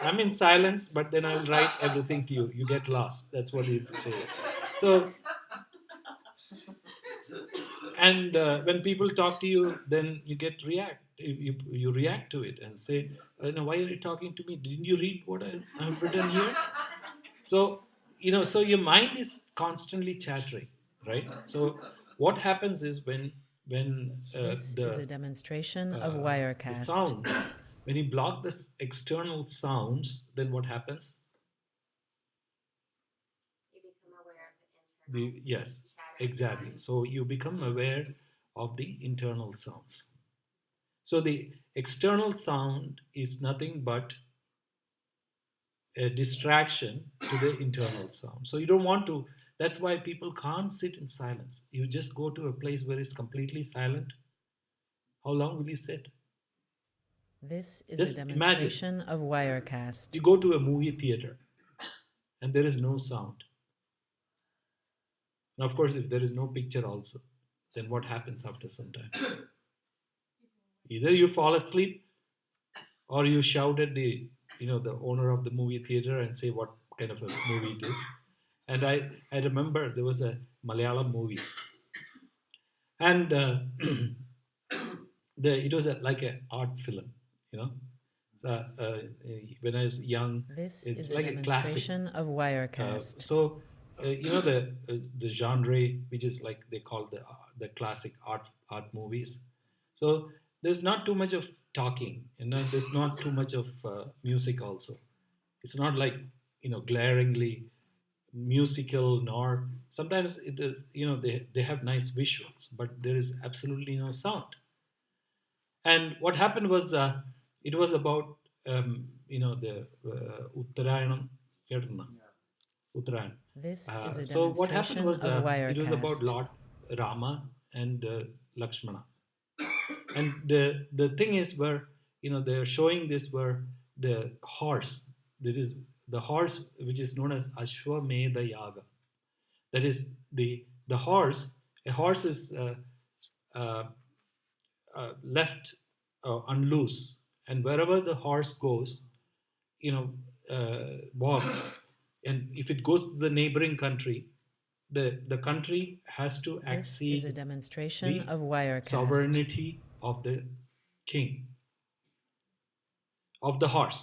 I'm in silence, but then I'll write everything to you. You get lost. That's what you say. So, and when people talk to you, then you react. You react to it and say, why are you talking to me? Didn't you read what I've written here? So, so your mind is constantly chattering, right? So what happens is when This is a demonstration of the Wirecast. sound, when you block the external sounds, then what happens? You become aware of the internal. Yes, chatter. exactly. So you become aware of the internal sounds. So the external sound is nothing but a distraction to the internal sound. So you don't want to, that's why people can't sit in silence. You just go to a place where it's completely silent. How long will you sit? This is Just a demonstration imagine. of Wirecast. You go to a movie theater and there is no sound. And of course, if there is no picture also, then what happens after some time? Either you fall asleep or you shout at the owner of the movie theater and say what kind of a movie it is. And I remember there was a Malayalam movie, and it was like an art film, when I was young. This It's is a like a classic. demonstration of Wirecast. So the genre, which is like they call the classic art movies. So there's not too much of talking, there's not too much of music also. It's not like glaringly musical, nor sometimes they have nice visuals, but there is absolutely no sound. And what happened was it was about the Uttarayanam. കേട്ടിട്ടുണ്ടോ? Uttarayan. This is a So what happened demonstration was of it was about Wirecast. Lord Rama and Lakshmana. And the thing is where they're showing this where the horse, there is the horse which is known as Ashwamedha Yaga. That is the horse. A horse is uh, left unloose, and wherever the horse goes, walks, and if it goes to the neighboring country, the country has to This is a accede demonstration the of Wirecast. sovereignty of the king, of the horse.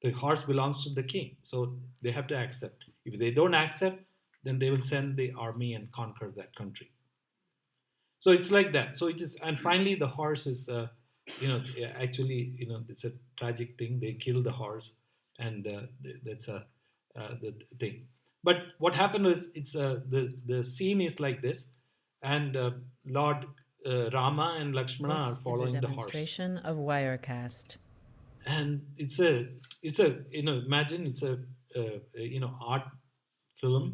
The horse belongs to the king, so they have to accept. If they don't accept, then they will send the army and conquer that country. So it's like that. So it is, and finally the horse is, actually, it's a tragic thing. They kill the horse, and that's the thing. But what happened was, it's the scene is like this, and Lord Rama and Lakshmana are This is a following the horse, demonstration of Wirecast. and it's a imagine it's a art film,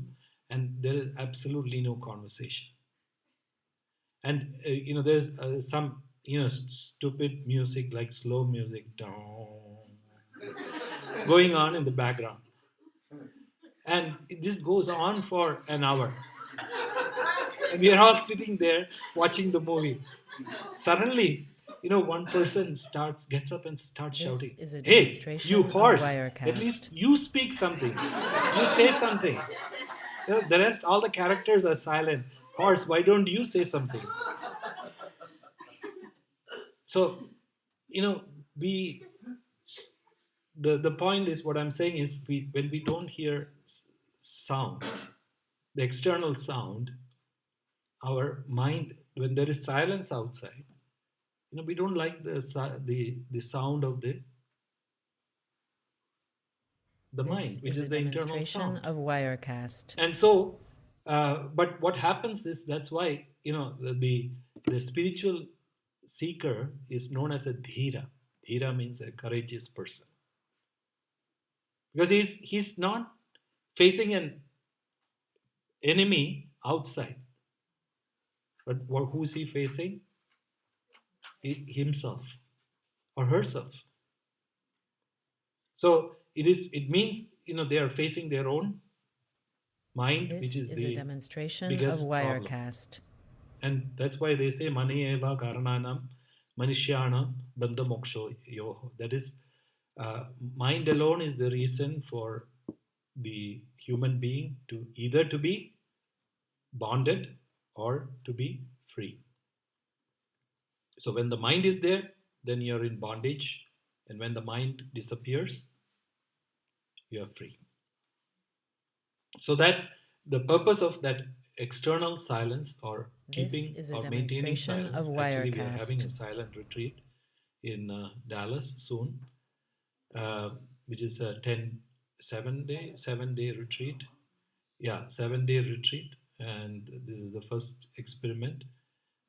and there is absolutely no conversation. And there's some stupid music, like slow music going on in the background, and this goes on for an hour, and we are all sitting there watching the movie. Suddenly, one person gets up and starts This shouting, is a "Hey, demonstration you of horse, Wirecast. at least you speak something, you say something." The rest, all the characters are silent. "Horse, why don't you say something?" So, we the point is, what I'm saying is, when we don't hear sound, the external sound, our mind, when there is silence outside, we don't like the sound of the This mind, which is a is the internal demonstration sound. of Wirecast. And so, but what happens is, that's why the spiritual seeker is known as a dhira. Dhira means a courageous person, because he's not facing an enemy outside, but who's he facing? Himself or herself. So it means they are facing their own mind, This which is is a the demonstration biggest of problem. Wirecast. And that's why they say mani eva karananam manishyana bandha moksho yoho. That is, mind alone is the reason for the human being to either to be bonded or to be free. So when the mind is there, then you're in bondage, and when the mind disappears, you are free. So that the purpose of that external silence, or keeping or maintaining silence, actually we are having a silent retreat in Dallas soon, which is a 7-day retreat. Yeah, 7-day retreat, and this is the first experiment,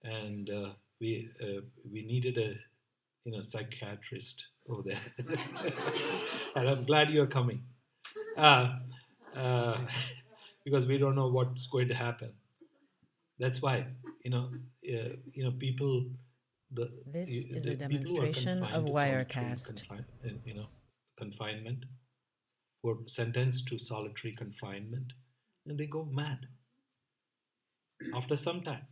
and we needed a psychiatrist over there, and I'm glad you're coming, uh, uh, because we don't know what's going to happen. That's why people. This is The a people who are demonstration confined of to solitary Wirecast. confinement, who are sentenced to solitary confinement, and they go mad after some time.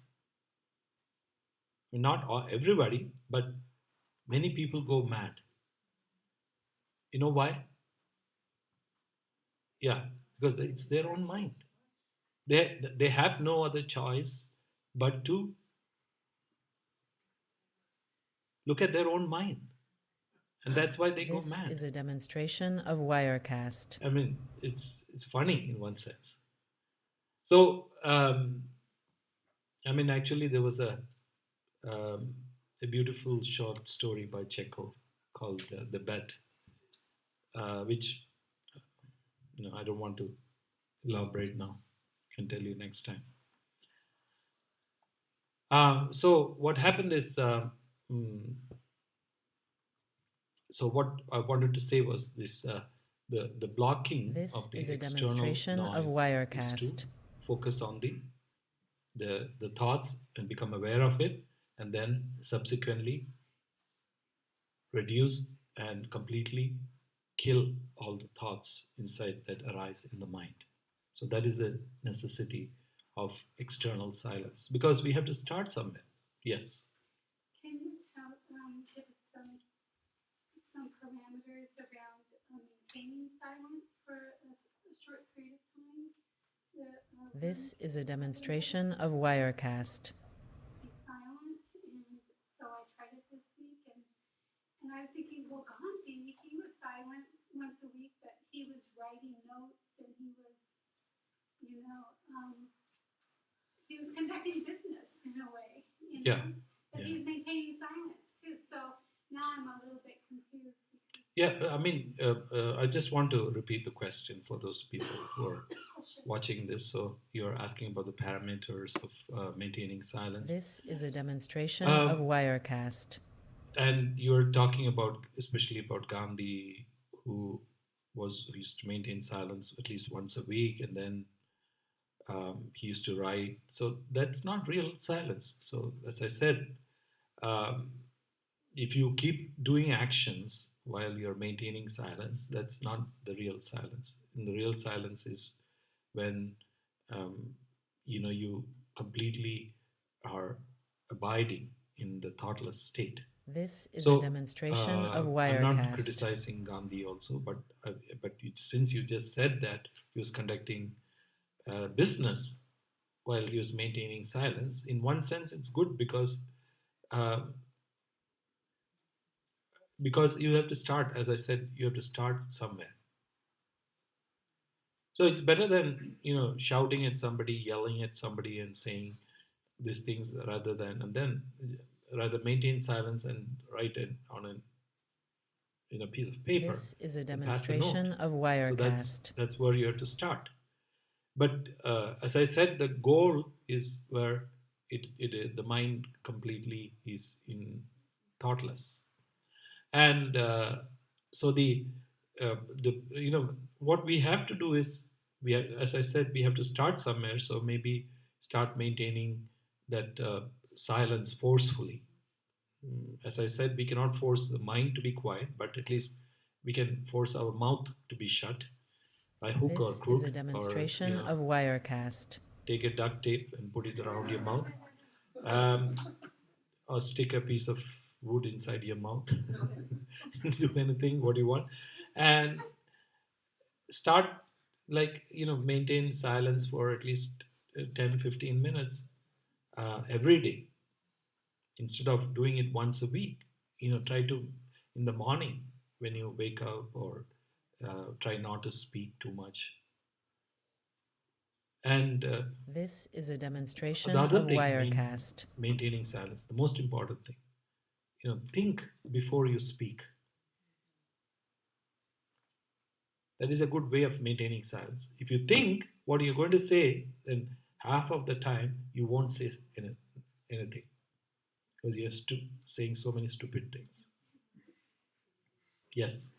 Not everybody, but many people go mad. You know why? Yeah, because it's their own mind. They have no other choice but to look at their own mind And that's why they go This mad. is a demonstration of Wirecast. I mean, it's funny in one sense. So, I mean, actually, there was a beautiful short story by Chekhov called "The Bet," which I don't want to elaborate now. I can tell you next time. So what happened is, so what I wanted to say was this: the blocking This of the is a external demonstration of noise is to Wirecast. focus on the thoughts and become aware of it, and then subsequently reduce and completely kill all the thoughts inside that arise in the mind. So that is the necessity of external silence, because we have to start somewhere. Yes. Can you give us some parameters around maintaining silence for a short period of time? This is a demonstration of Wirecast. Be silent, and so I tried it this week, and I was thinking, well, Gandhi, he was silent once a week, but he was writing notes, and he was, he was conducting business in a way, Yeah. But Yeah. he's maintaining silence too, so now I'm a little bit confused. Yeah, I mean, I just want to repeat the question for those people who are watching this. So you're asking about the parameters of maintaining silence. This is a demonstration of Wirecast. And you're talking about, especially about Gandhi, who used to maintain silence at least once a week, and then he used to write. So that's not real silence. So as I said, um, if you keep doing actions while you're maintaining silence, that's not the real silence. And the real silence is when you completely are abiding in the thoughtless state. This is a demonstration of Wirecast. I'm not criticizing Gandhi also, but since you just said that he was conducting business while he was maintaining silence, in one sense it's good because you have to start, as I said, you have to start somewhere. So it's better than shouting at somebody, yelling at somebody, and saying these things rather maintain silence and write it on a piece of paper. This is a demonstration of Wirecast. So that's where you have to start. But as I said, the goal is where the mind completely is in thoughtless, and so what we have to do is as I said, we have to start somewhere. So maybe start maintaining that silence forcefully. As I said, we cannot force the mind to be quiet, but at least we can force our mouth to be shut by hook or crook. This is a demonstration of Wirecast. Take a duct tape and put it around your mouth, or stick a piece of wood inside your mouth. Do anything what you want, and start maintain silence for at least 10-15 minutes every day, instead of doing it once a week. Try to, in the morning when you wake up, or try not to speak too much. And this is a demonstration the other of thing, Wirecast. Maintaining silence, the most important thing, think before you speak. That is a good way of maintaining silence. If you think what you're going to say, then half of the time you won't say anything, because you're saying so many stupid things. Yes.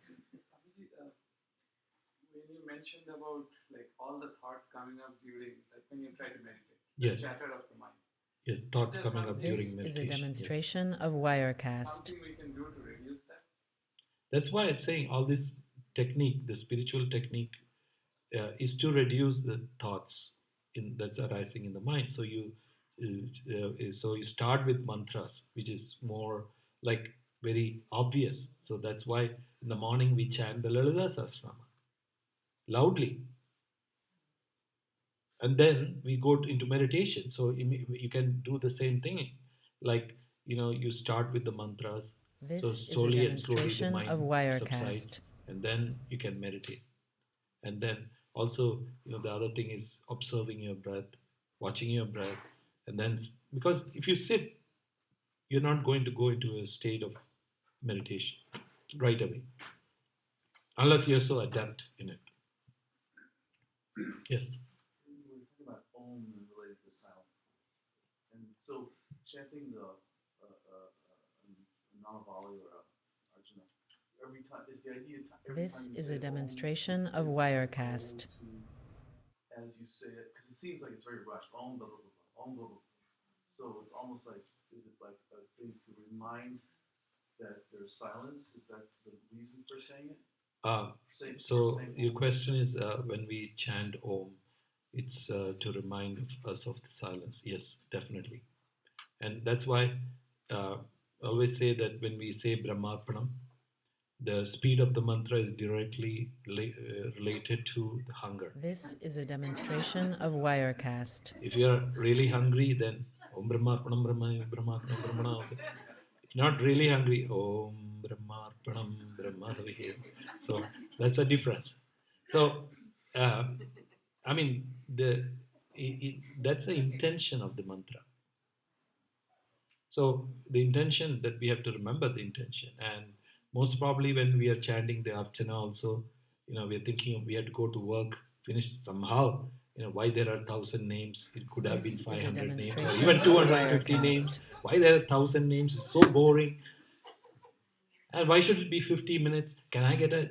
When you mentioned about like all the thoughts coming up during, like when you try to meditate, yes, the chatter of the mind. Yes, thoughts coming up during meditation. This is a demonstration of Wirecast. Something we can do to reduce that. That's why I'm saying all this technique, the spiritual technique, is to reduce the thoughts that's arising in the mind. So you start with mantras, which is more like very obvious. So that's why in the morning we chant the Lalita Sahasranama loudly, and then we go into meditation. So you can do the same thing, like you start with the mantras, So This is a slowly and slowly the demonstration mind of Wirecast. subsides, and then you can meditate. And then also, the other thing is observing your breath, watching your breath, and then because if you sit, you're not going to go into a state of meditation right away, unless you're so adept in it. Yes. We were talking about Om and related to silence, and so chanting the Navali or Arjuna every time is the idea. Every This time you is say a Om, demonstration of is Wirecast. as you say it, because it seems like it's very rushed. Om blah blah blah blah. Om blah blah. So it's almost like, is it like a thing to remind that there's silence? Is that the reason for saying it? So your question is, when we chant Om, it's to remind us of the silence. Yes, definitely. And that's why I always say that when we say Brahmarpanam, the speed of the mantra is directly related to the hunger. This is a demonstration of Wirecast. If you're really hungry, then Om Brahmarpanam Brahmarpanam Brahmana. If not really hungry, Om Brahmarpanam Brahmahavihe. So that's a difference. So, I mean, that's the intention of the mantra. So the intention that we have to remember the intention, and most probably when we are chanting the archana also, we're thinking we have to go to work, finish somehow. Why there are 1,000 names? It could have been 500 names or even 250 names. Why there are 1,000 names? It's so boring. And why should it be 50 minutes? Can I get a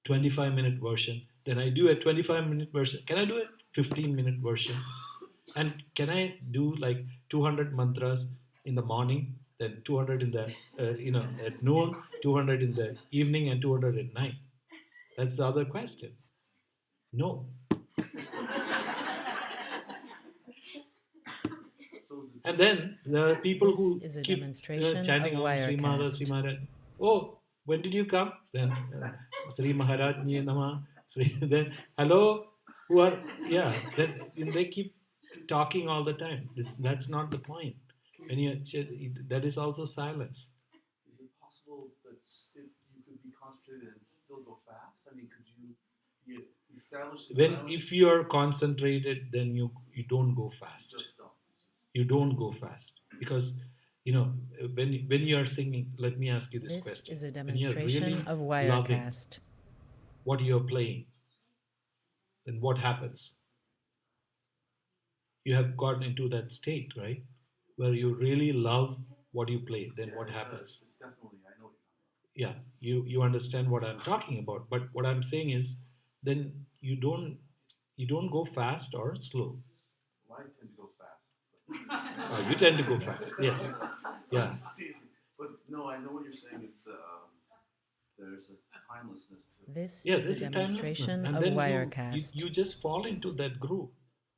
25-minute version? Then I do a 25-minute version. Can I do a 15-minute version? And can I do like 200 mantras in the morning, then 200 in the, at noon, 200 in the evening, and 200 at night? That's the other question. No. And then there are people who keep chanting on Sri Maharaj, Sri Maharaj. Oh, when did you come? Then Sri Maharaj Nye Nama. Then hello, who are, yeah, then they keep talking all the time. That's not the point. When that is also silence. Is it possible that you could be concentrated and still go fast? I mean, could you establish the silence? If you are concentrated, then you don't go fast. You don't go fast because when you are singing. Let me ask you this question: is a when you are demonstration really of loving Wirecast. what you are playing, then what happens? You have gotten into that state, right, where you really love what you play. Then what happens? It's definitely, I know. Yeah, you understand what I'm talking about. But what I'm saying is, then you don't go fast or slow. Well, I tend to go fast. Oh, you tend to go fast. Yes. Yeah. But no, I know what you're saying. It's there's a timelessness to it. This Yeah, is there's a a timelessness, demonstration and of then Wirecast. you just fall into that groove.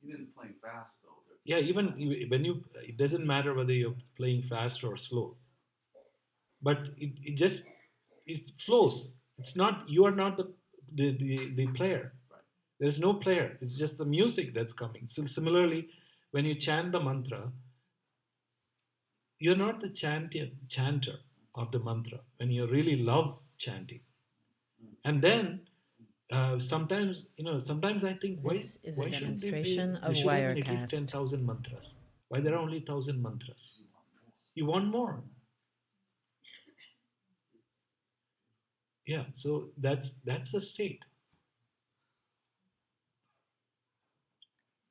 Even playing fast though. Yeah, even when it doesn't matter whether you're playing fast or slow, but it just it flows. It's not, you are not the player. Right. There's no player. It's just the music that's coming. So similarly, when you chant the mantra, you're not the chanter of the mantra. When you really love chanting, and then sometimes I think why should there should have been at least 10,000 mantras? Why there are only 1,000 mantras? You want more. Yeah, so that's the state.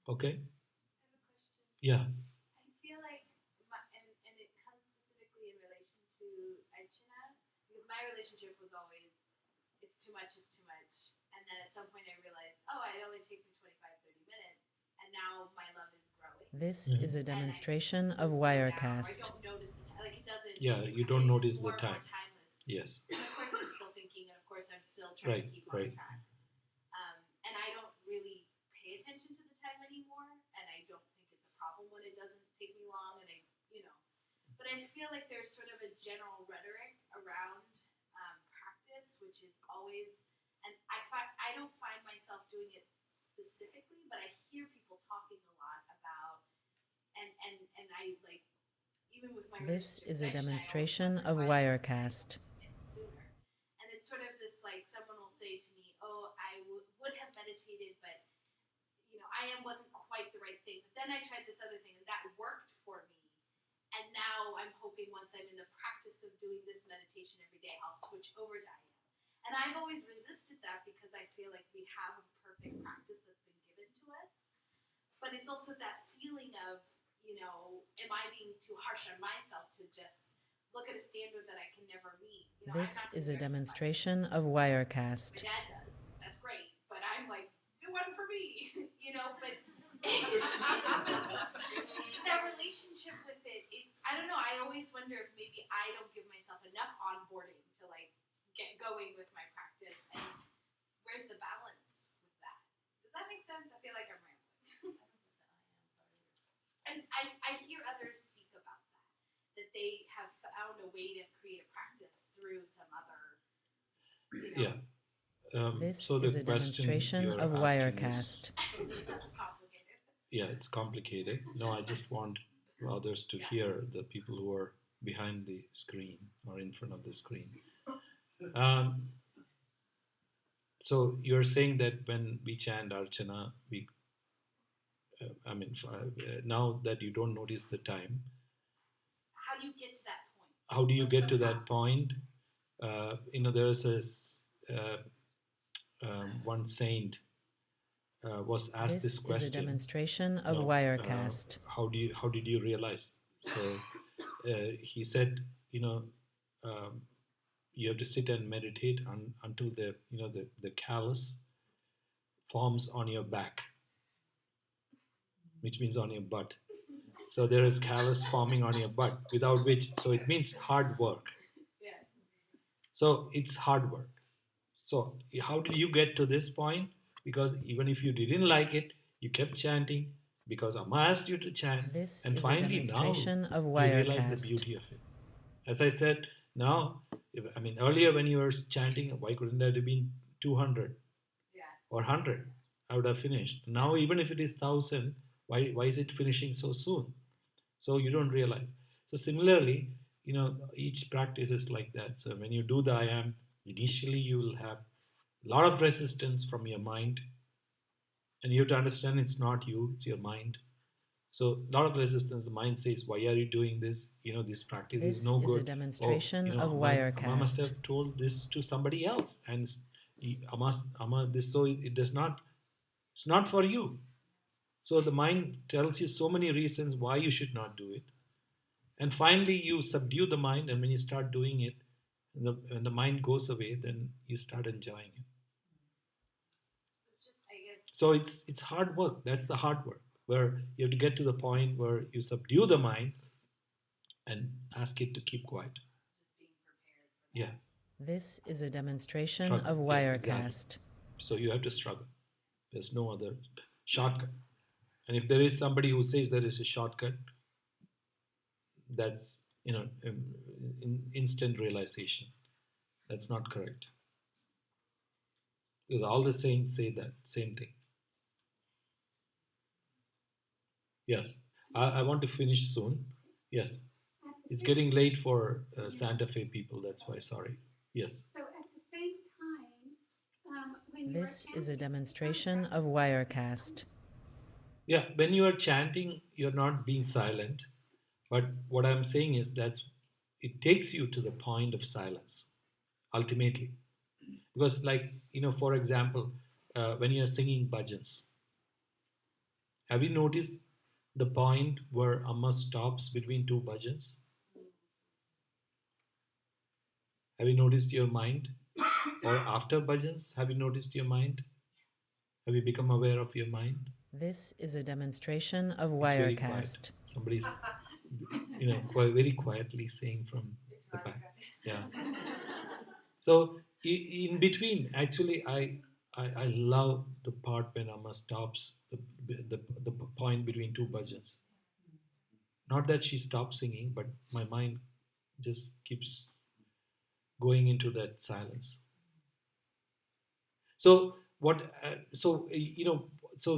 Okay. Yeah. I feel like, and it comes specifically in relation to Archana, because my relationship was always, it's too much, and then at some point I realized, it only takes me 25-30 minutes, and now my love is growing. This is a demonstration of Wirecast. I don't notice the time, like it doesn't. Yeah, you don't notice the time. More timeless. Yes. And of course I'm still thinking, and of course I'm still trying to keep on track. And I don't really pay attention to the time anymore, and I don't think it's a problem when it doesn't take me long, and but I feel like there's sort of a general rhetoric around practice, which is always, and I don't find myself doing it specifically, but I hear people talking a lot about, and I like, even with my This relationship is a with Vishnu, I always demonstration wondered of why I didn't Wirecast. it sooner. And it's sort of this like someone will say to me, "Oh, I would have meditated, but wasn't quite the right thing." But then I tried this other thing, and that worked for me. And now I'm hoping once I'm in the practice of doing this meditation every day, I'll switch over to IM. And I've always resisted that because I feel like we have a perfect practice that's been given to us. But it's also that feeling of, am I being too harsh on myself to just look at a standard that I can never meet? This is a demonstration of Wirecast. My dad does. That's great. But I'm like, do one for me, but that relationship with it, I don't know, I always wonder if maybe I don't give myself enough onboarding to get going with my practice, and where's the balance with that? Does that make sense? I feel like I'm rambling. And I hear others speak about that they have found a way to create a practice through some other, Yeah. This so the is a demonstration of Wirecast. complicated. Yeah, it's complicated. No, I just want others to hear, the people who are behind the screen or in front of the screen. So you're saying that when we chant Archana, now that you don't notice the time, how do you get to that point? How do you get to that point? There is this one saint was asked this question. This is a demonstration of Wirecast. How did you realize? So he said, you have to sit and meditate until the callus forms on your back, which means on your butt. So there is callus forming on your butt, without which, so it means hard work. So it's hard work. So how did you get to this point? Because even if you didn't like it, you kept chanting because Amma asked you to chant. This and is finally a demonstration now of you Wirecast. realize the beauty of it. As I said, now, earlier when you were chanting, why couldn't that have been 200 or 100? I would have finished. Now, even if it is 1,000, why is it finishing so soon? So you don't realize. So similarly, each practice is like that. So when you do the I am, initially you will have a lot of resistance from your mind, and you have to understand it's not you, it's your mind. So a lot of resistance. The mind says, "Why are you doing this? This practice is no good." This is a demonstration of Wirecast. Amma must have told this to somebody else, and Amma this, so it does not. It's not for you. So the mind tells you so many reasons why you should not do it, and finally you subdue the mind, and when you start doing it, when the mind goes away, then you start enjoying it. So it's hard work. That's the hard work, where you have to get to the point where you subdue the mind and ask it to keep quiet. Yeah. This is a demonstration of Wirecast. Yes, exactly. So you have to struggle. There's no other shortcut. And if there is somebody who says there is a shortcut, that's instant realization. That's not correct. Because all the saints say that same thing. Yes, I want to finish soon. Yes, it's getting late for Santa Fe people. That's why. Sorry. Yes. So at the same time, when you This is a demonstration of Wirecast. Yeah, when you are chanting, you're not being silent. But what I'm saying is that it takes you to the point of silence, ultimately. Because, for example, when you're singing bhajans, have you noticed the point where Amma stops between two bhajans? Have you noticed your mind? Or after bhajans, have you noticed your mind? Have you become aware of your mind? This is a demonstration of It's very quiet. Wirecast. Somebody's, very quietly saying from the back. Yeah. So in between, actually, I love the part when Amma stops the point between two bhajans. Not that she stops singing, but my mind just keeps going into that silence. So what? So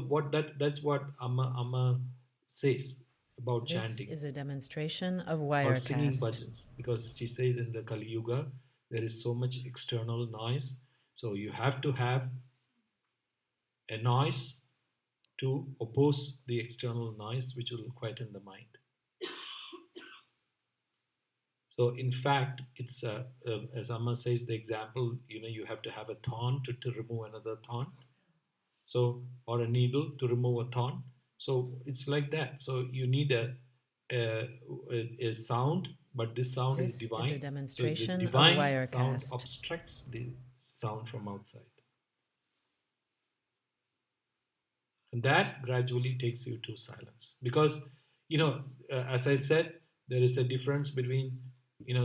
what that's what Amma says. about This chanting is a demonstration of or singing Wirecast. bhajans, because she says in the Kali Yuga there is so much external noise, so you have to have a noise to oppose the external noise which will quieten the mind. So in fact, it's as Amma says, the example, you have to have a thorn to remove another thorn. So, or a needle to remove a thorn. So it's like that. So you need a sound, but this sound is This is a divine. So the demonstration of divine sound Wirecast. obstructs the sound from outside. And that gradually takes you to silence. Because, as I said, there is a difference between,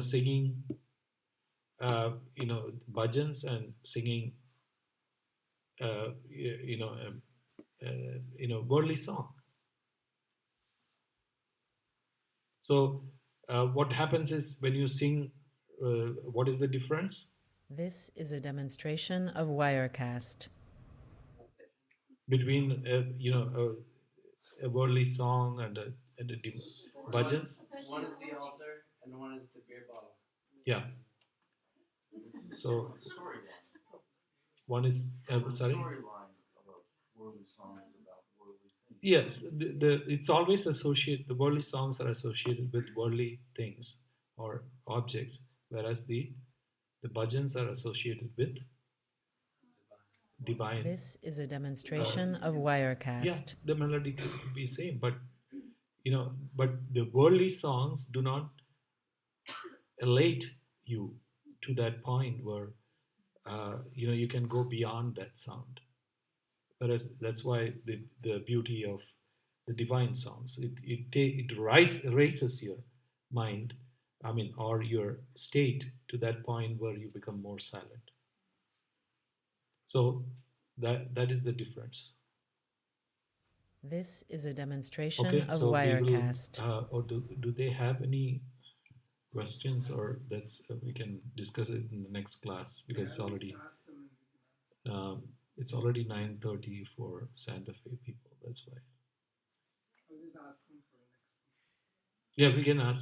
singing, bhajans and singing, worldly song. So what happens is when you sing, what is the difference This is a demonstration of Wirecast. between a worldly song and a bhajans? One is the altar and one is the beer bottle. Yeah. So Storyline. one is sorry. Storyline about worldly songs about worldly things. Yes, it's always associated. The worldly songs are associated with worldly things or objects, whereas the bhajans are associated with divine. This is a demonstration of Wirecast. Yeah, the melody could be same, but but the worldly songs do not elate you to that point where you can go beyond that sound. Whereas that's why the beauty of the divine songs, it raises your mind, or your state to that point where you become more silent. So that is the difference. This is a demonstration Okay, of so we will. Wirecast. Or do they have any questions, or that's we can discuss it in the next class, because it's already Ask them and we can ask. it's already 9:30 for Santa Fe people. That's why. I'll just ask them for next week. Yeah, we can ask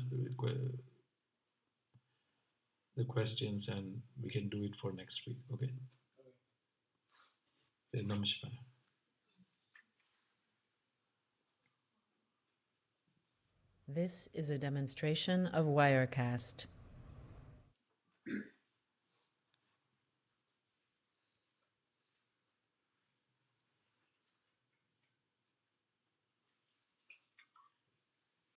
the questions and we can do it for next week. Okay. Namaskar. This is a demonstration of Wirecast.